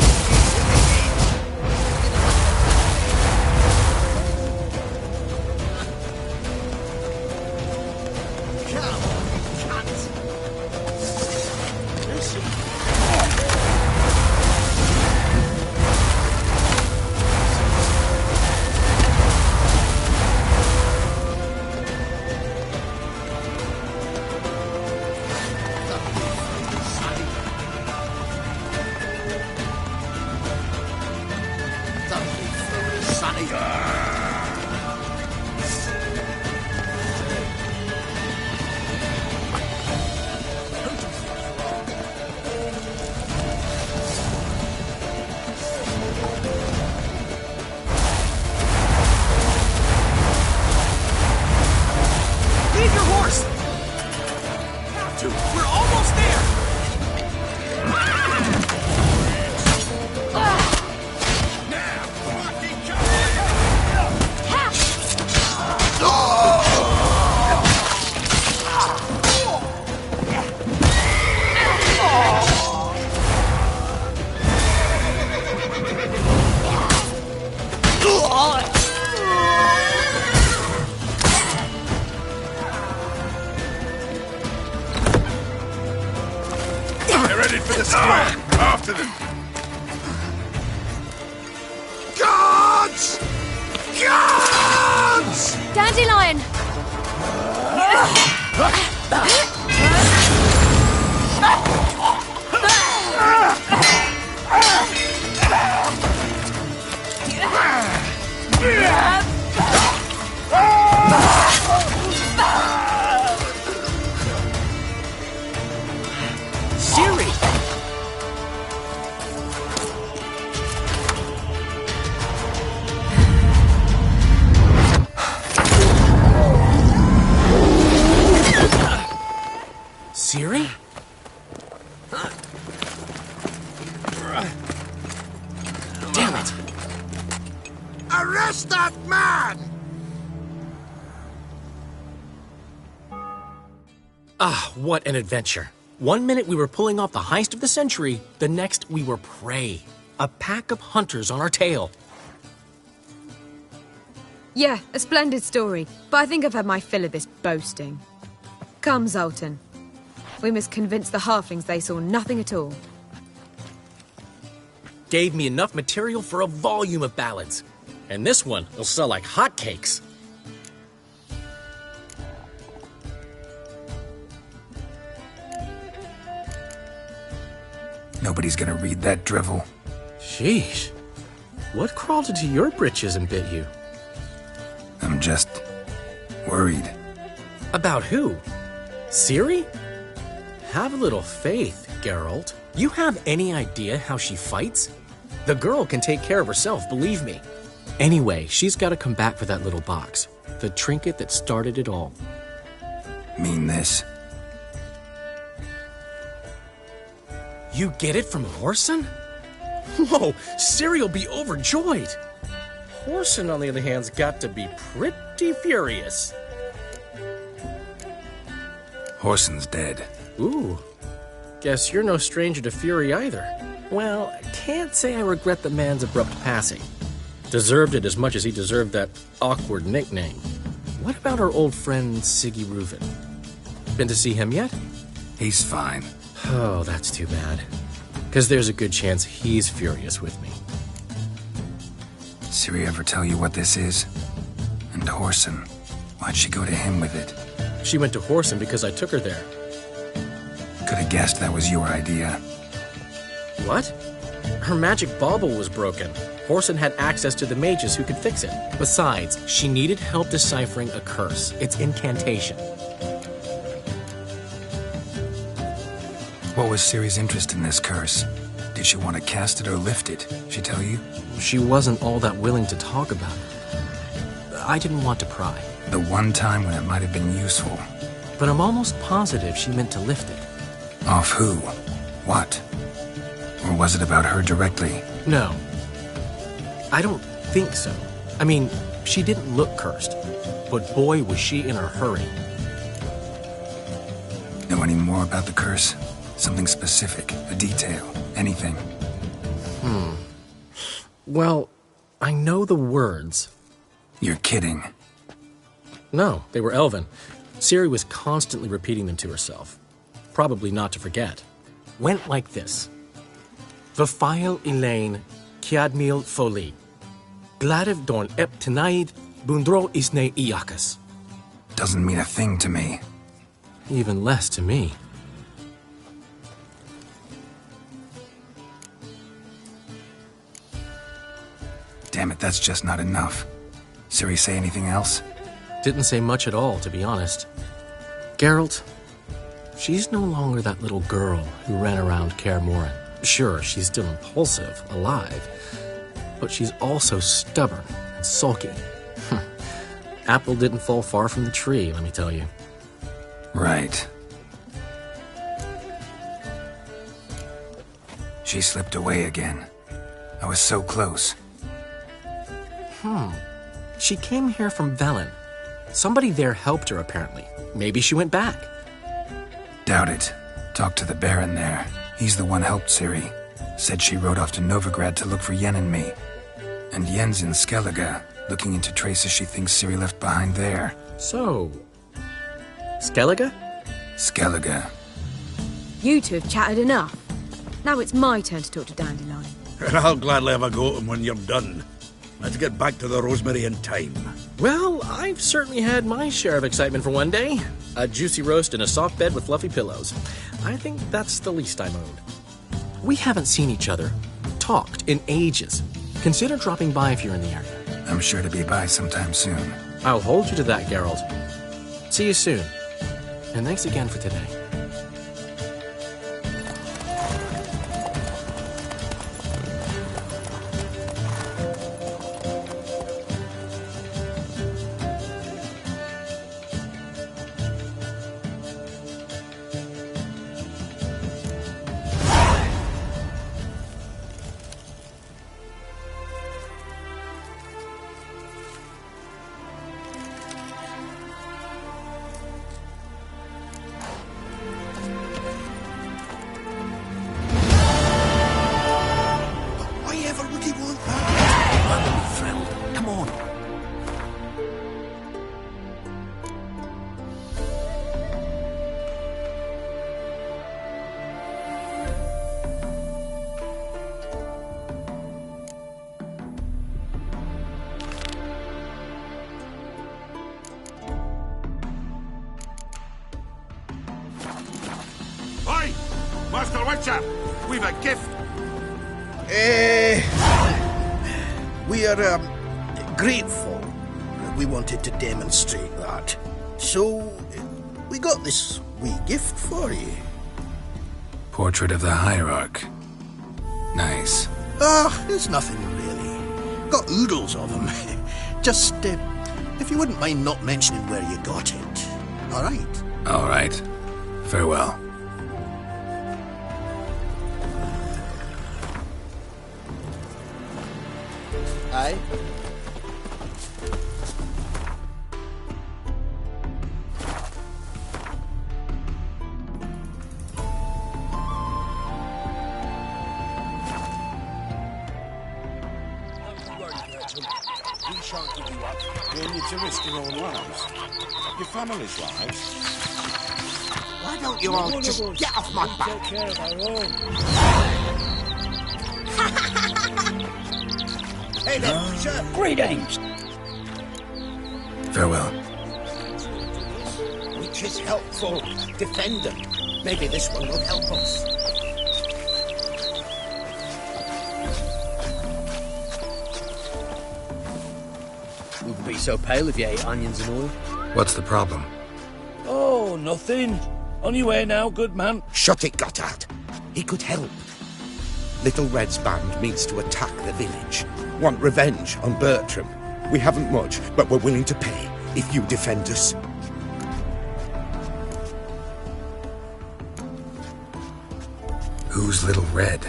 money. Leave your horse! Have to. We're almost there! They're headed for the square. After them. Guards! Guards! Dandelion! Siri! Siri? Damn it! Arrest that man! Ah, what an adventure. 1 minute we were pulling off the heist of the century, the next we were prey. A pack of hunters on our tail. Yeah, a splendid story, but I think I've had my fill of this boasting. Come, Zoltan. We must convince the halflings they saw nothing at all. Gave me enough material for a volume of ballads. And this one will sell like hotcakes. Nobody's gonna read that drivel. Sheesh. What crawled into your britches and bit you? I'm just worried. About who? Ciri? Have a little faith, Geralt. You have any idea how she fights? The girl can take care of herself, believe me. Anyway, she's got to come back for that little box. The trinket that started it all. Mean this? You get it from Whoreson? Whoa, Ciri'll be overjoyed. Whoreson, on the other hand's got to be pretty furious. Whoreson's dead. Ooh, guess you're no stranger to fury either. Well, I can't say I regret the man's abrupt passing. Deserved it as much as he deserved that awkward nickname. What about our old friend Siggy Reuven? Been to see him yet? He's fine. Oh, that's too bad. Because there's a good chance he's furious with me. Ciri ever tell you what this is? And Whoreson, why'd she go to him with it? She went to Whoreson because I took her there. Could have guessed that was your idea. What? Her magic bauble was broken. Whoreson had access to the mages who could fix it. Besides, she needed help deciphering a curse. It's incantation. What was Ciri's interest in this curse? Did she want to cast it or lift it? She tell you? She wasn't all that willing to talk about it. I didn't want to pry. The one time when it might have been useful. But I'm almost positive she meant to lift it. Off who? What? Or was it about her directly? No. I don't think so. I mean, she didn't look cursed. But boy, was she in a hurry. Know any more about the curse? Something specific, a detail, anything? Well, I know the words. You're kidding. No, they were Elven. Ciri was constantly repeating them to herself. Probably not to forget. Went like this. Vafile Elaine, Kiadmil Foli. Gladev Dorn Ep Tenaid, Bundro Isne Iakas. Doesn't mean a thing to me. Even less to me. Damn it, that's just not enough. Ciri say anything else? Didn't say much at all, to be honest. Geralt, she's no longer that little girl who ran around Kaer Morhen. Sure, she's still impulsive, alive, but she's also stubborn and sulky. Apple didn't fall far from the tree, let me tell you. Right. She slipped away again. I was so close. She came here from Velen. Somebody there helped her, apparently. Maybe she went back. Doubt it. Talked to the Baron there. He's the one helped Ciri. Said she rode off to Novigrad to look for Yen and me. And Yen's in Skellige, looking into traces she thinks Ciri left behind there. So... Skellige? Skellige. You two have chatted enough. Now it's my turn to talk to Dandelion. And I'll gladly have a go at him when you're done. Let's get back to the Rosemary in time. Well, I've certainly had my share of excitement for one day. A juicy roast in a soft bed with fluffy pillows. I think that's the least I'm owed. We haven't seen each other, talked, in ages. Consider dropping by if you're in the area. I'm sure to be by sometime soon. I'll hold you to that, Geralt. See you soon. And thanks again for today. Oi! Master Witcher! We've a gift! We are grateful. We wanted to demonstrate that. So, we got this wee gift for you. Portrait of the Hierarch. Nice. It's nothing really. Got oodles of them. Just, if you wouldn't mind not mentioning where you got it. All right? All right. Farewell. Aye. We shan't give you up. We're in to risk your own lives. Your family's lives. Why don't you all just get off my back? Take care of our own. Hey there, sir. Greetings. Farewell. Which is helpful. Defend them. Maybe this one will help us. Wouldn't be so pale if you ate onions and oil. What's the problem? Oh, nothing. On your way now, good man. Shut it, Gotthard. He could help. Little Red's band means to attack the village. Want revenge on Bertram. We haven't much, but we're willing to pay if you defend us. Who's Little Red?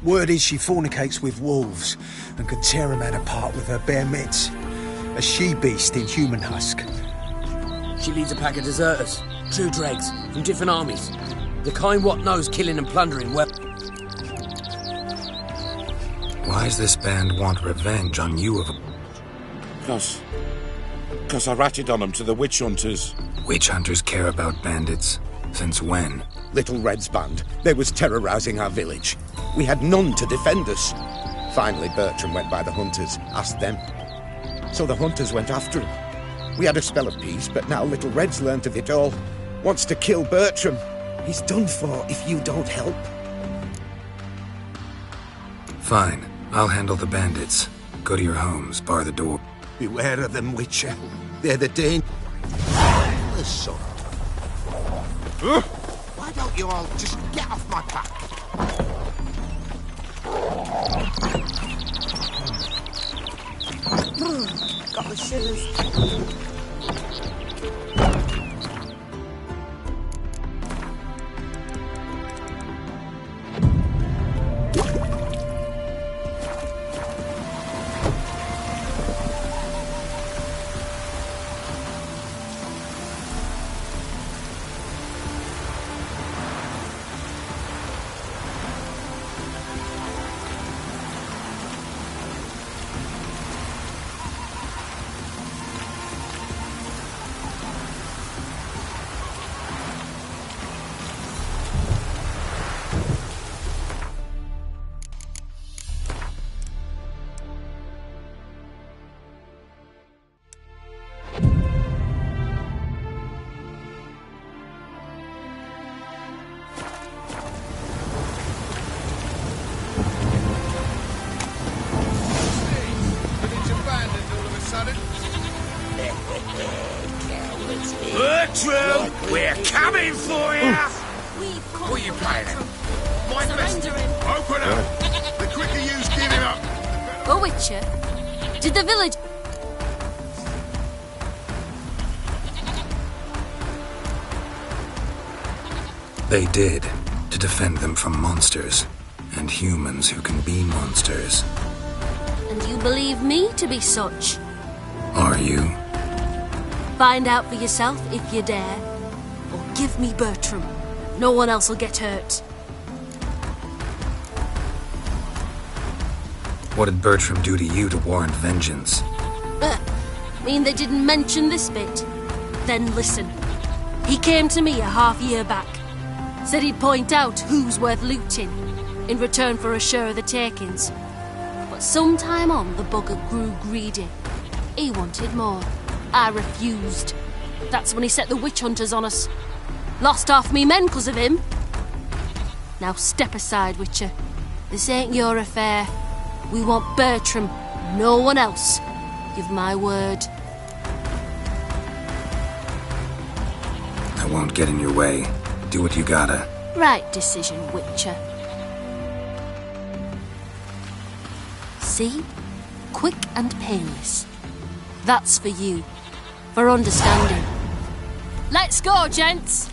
Word is she fornicates with wolves and can tear a man apart with her bare mitts. A she-beast in human husk. She leads a pack of deserters, true dregs, from different armies. The kind what knows killing and plundering well. Why's this band want revenge on you of a... Because I ratted on them to the witch hunters. Witch hunters care about bandits. Since when? Little Red's band. They was terrorizing our village. We had none to defend us. Finally, Bertram went by the hunters, asked them. So the hunters went after him. We had a spell of peace, but now Little Red's learnt of it all. Wants to kill Bertram. He's done for if you don't help. Fine. I'll handle the bandits. Go to your homes, bar the door. Beware of them, Witcher. They're the danger. Listen. Why don't you all just get off my back? Got the shivers. Bertram, we're coming for you! What are you playing at? My best. Open up! The quicker yous give him up. Oh, Witcher, did the village... They did, to defend them from monsters, and humans who can be monsters. And you believe me to be such? Are you? Find out for yourself if you dare. Or give me Bertram. No one else will get hurt. What did Bertram do to you to warrant vengeance? Mean they didn't mention this bit? Then listen. He came to me a half year back. Said he'd point out who's worth looting, in return for a share of the takings. But sometime on, the bugger grew greedy. He wanted more. I refused. That's when he set the witch hunters on us. Lost half me men 'cause of him. Now step aside, Witcher. This ain't your affair. We want Bertram, no one else. Give my word. I won't get in your way. Do what you gotta. Right decision, Witcher. See? Quick and painless. That's for you. For understanding. Let's go, gents!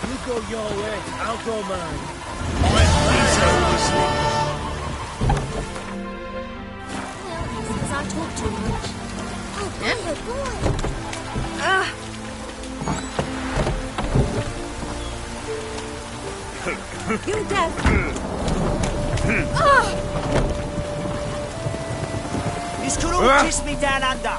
You go your way, I'll go mine. Because I talk too much. Oh, boy. You deaf. This could all kiss me down under.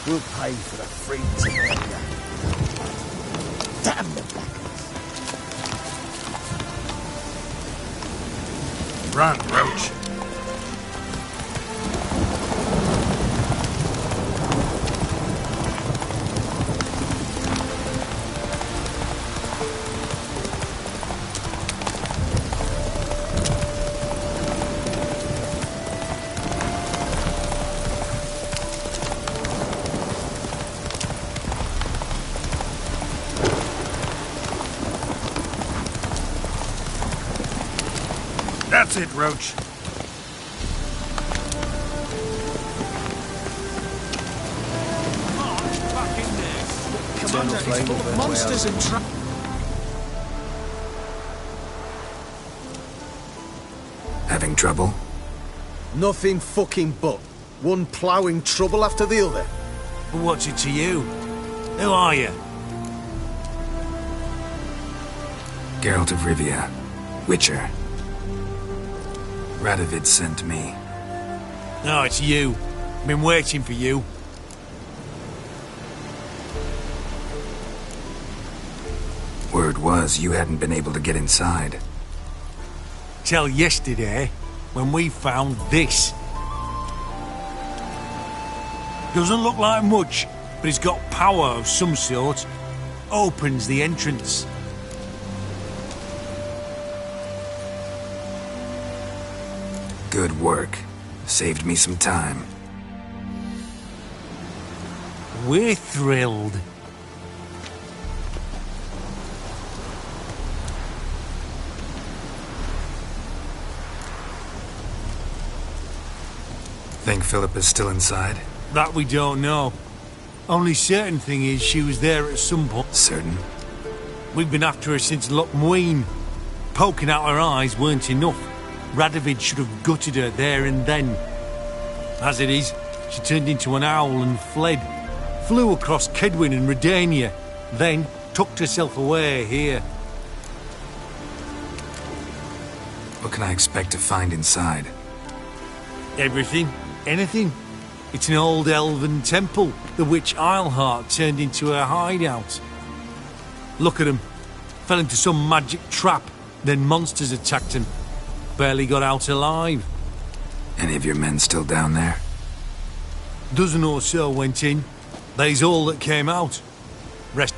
We'll pay for the freedoms of Menga. Damn the blackers. Run, Roach. That's it, Roach. Commander, it's full of monsters and Having trouble? Nothing fucking but. One ploughing trouble after the other. But what's it to you? Who are you? Geralt of Rivia. Witcher. Radovid sent me. No, it's you. Been waiting for you. Word was you hadn't been able to get inside. Till yesterday, when we found this. Doesn't look like much, but it's got power of some sort. Opens the entrance. Good work. Saved me some time. We're thrilled. Think Philippa's still inside? That we don't know. Only certain thing is she was there at some point. Certain? We've been after her since Lochmuin. Poking out her eyes weren't enough. Radovid should have gutted her there and then. As it is, she turned into an owl and fled. Flew across Kedwin and Redania, then tucked herself away here. What can I expect to find inside? Everything. Anything. It's an old elven temple, the witch Isleheart turned into her hideout. Look at him. Fell into some magic trap, then monsters attacked him. Barely got out alive. Any of your men still down there? Dozen or so went in. They's all that came out. Rest.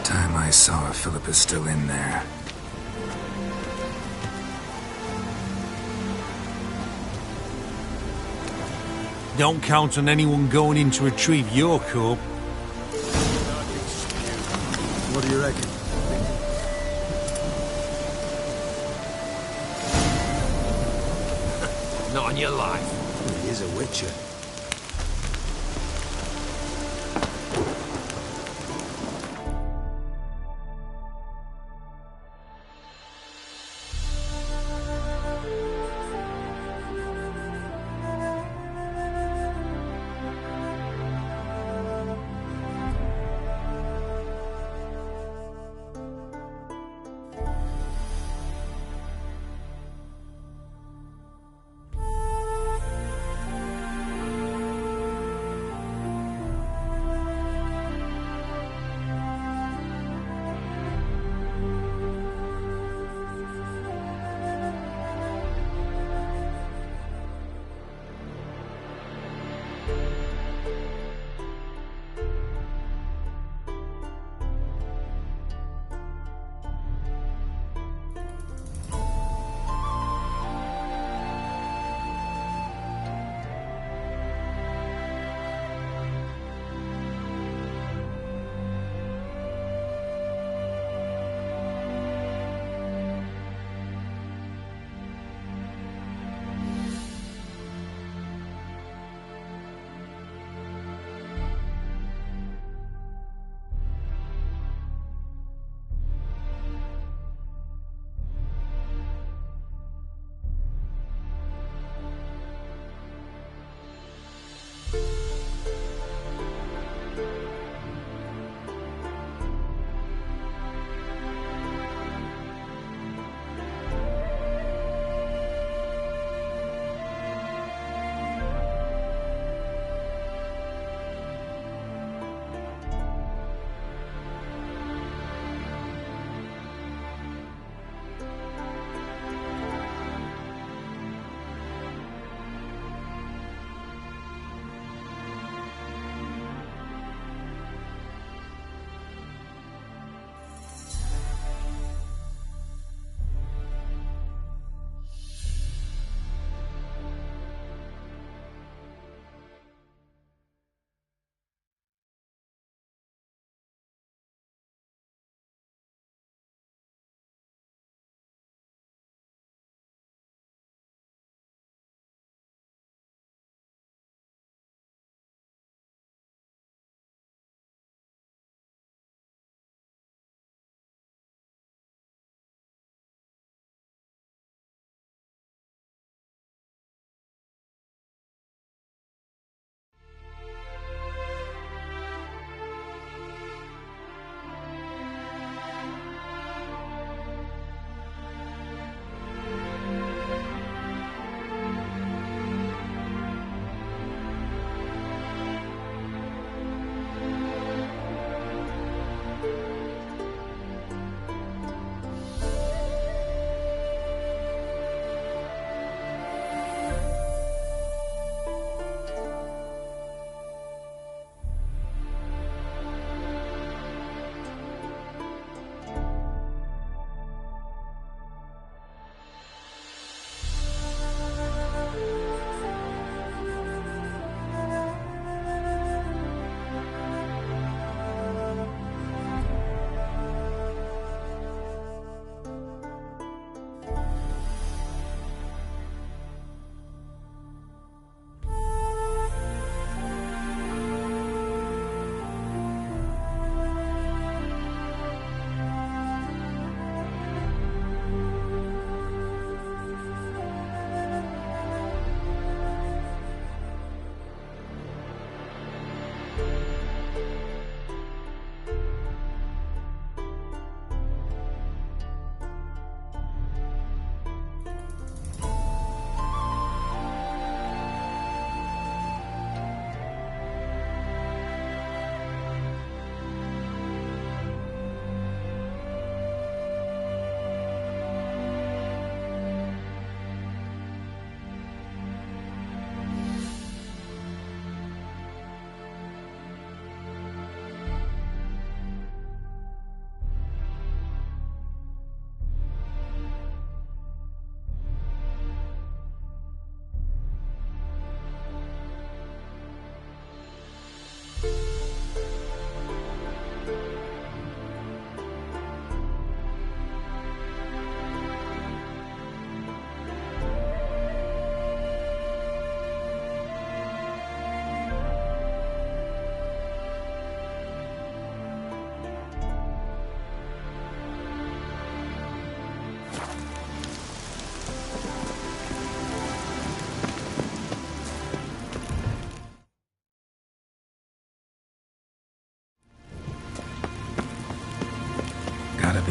Time I saw if Philippa's still in there. Don't count on anyone going in to retrieve your corp. What do you reckon? Not on your life. He is a witcher.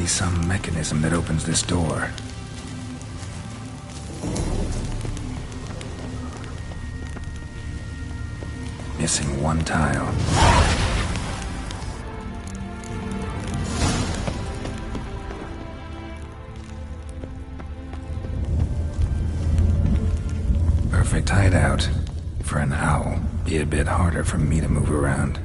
some mechanism that opens this door. Missing one tile. Perfect hideout. For an owl, be a bit harder for me to move around.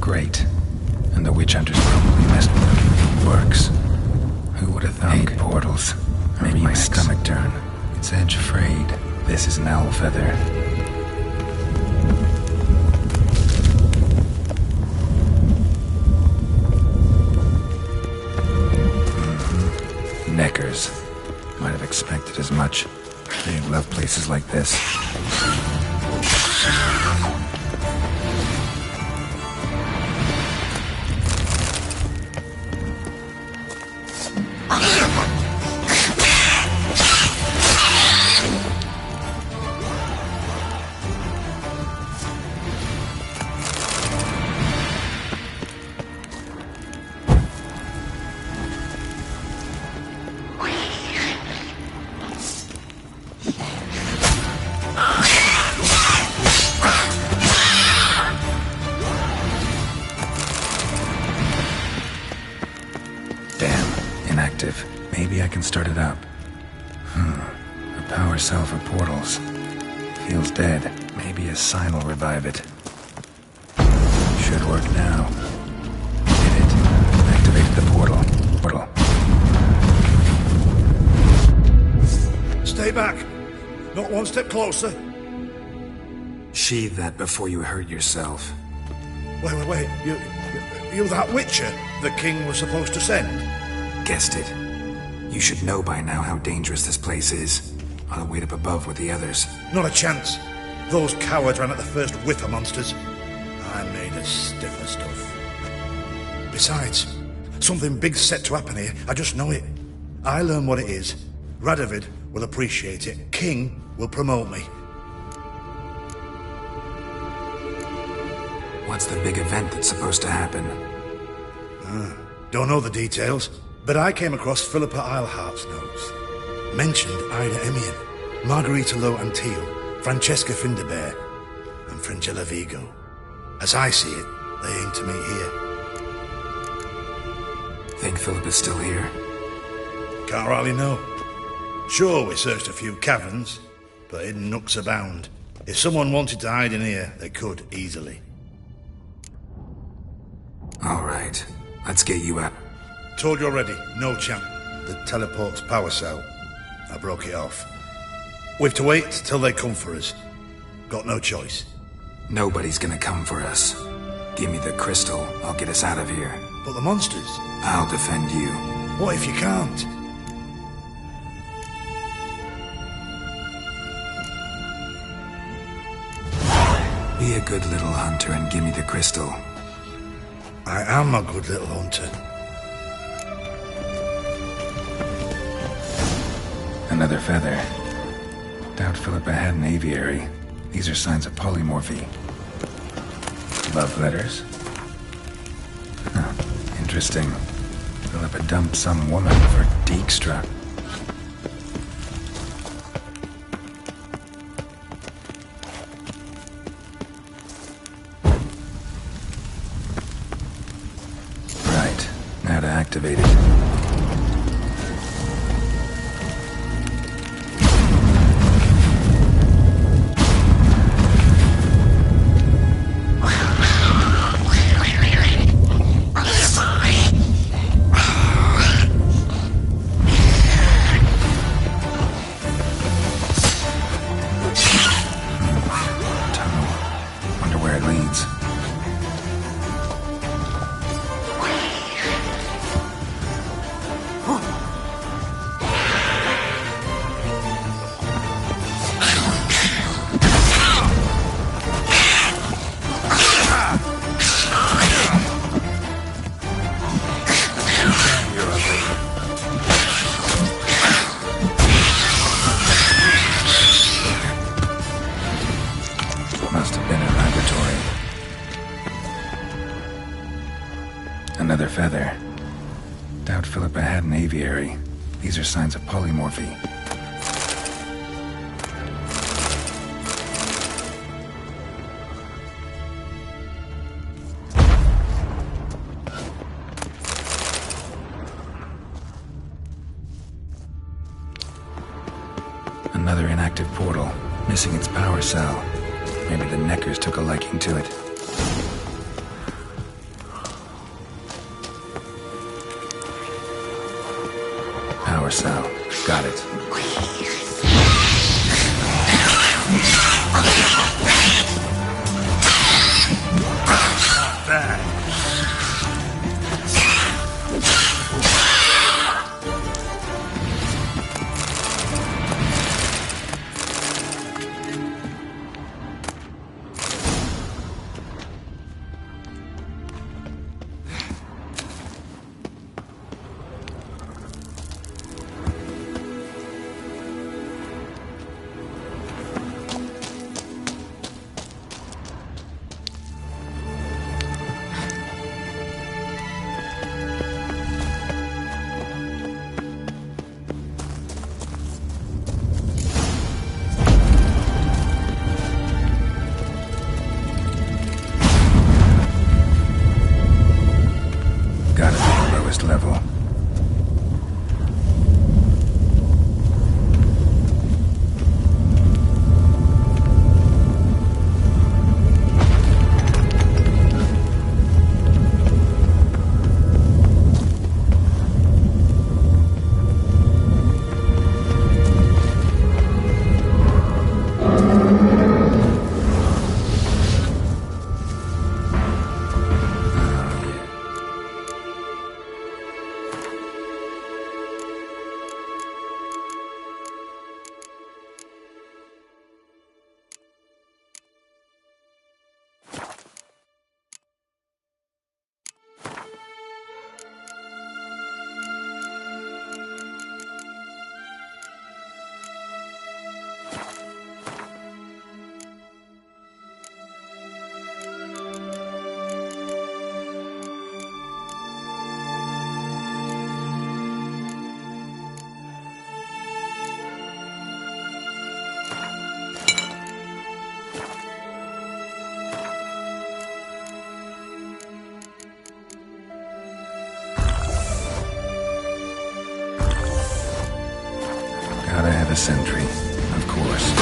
Great. And the witch hunters probably messed with them. Works. Who would have thunk? 8 portals. Maybe my stomach turn. It's edge frayed. This is an owl feather. Neckers. Might have expected as much. They love places like this. Inactive. Maybe I can start it up. A power cell for portals. Feels dead. Maybe a sign will revive it. Should work now. Hit it. Activated the portal. Stay back. Not one step closer. Sheathe that before you hurt yourself. Wait. You that Witcher the king was supposed to send? Guessed it. You should know by now how dangerous this place is. I'll wait up above with the others. Not a chance. Those cowards ran at the first whiff of monsters. I made a stiffer stuff. Besides, something big's set to happen here. I just know it. I learn what it is. Radovid will appreciate it. King will promote me. What's the big event that's supposed to happen? Don't know the details. But I came across Philippa Eilhart's notes. Mentioned Ida Emian, Margarita Low Antil, Francesca Finderbear, and Fringilla Vigo. As I see it, they aim to meet here. Think Philippa's still here? Can't rightly know. Sure, we searched a few caverns, but hidden nooks abound. If someone wanted to hide in here, they could easily. All right, let's get you out. Told you already, no chance. The teleport's power cell. I broke it off. We've to wait till they come for us. Got no choice. Nobody's gonna come for us. Give me the crystal, I'll get us out of here. But the monsters? I'll defend you. What if you can't? Be a good little hunter and give me the crystal. I am a good little hunter. Another feather. Doubt Philippa had an aviary. These are signs of polymorphy. Love letters? Huh. Interesting. Philippa dumped some woman for Dijkstra. Right. Now to activate it. Must have been her laboratory. Another feather. Doubt Philippa had an aviary. These are signs of polymorphy. Another inactive portal, missing its power cell. Maybe the Neckers took a liking to it. Power cell. Got it. Not bad. Level. Gotta have a sentry, of course.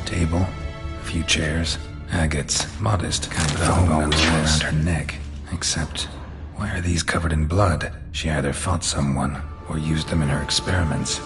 Table, a few chairs, agates, modest, kind of home always around her neck. Except, why are these covered in blood? She either fought someone or used them in her experiments.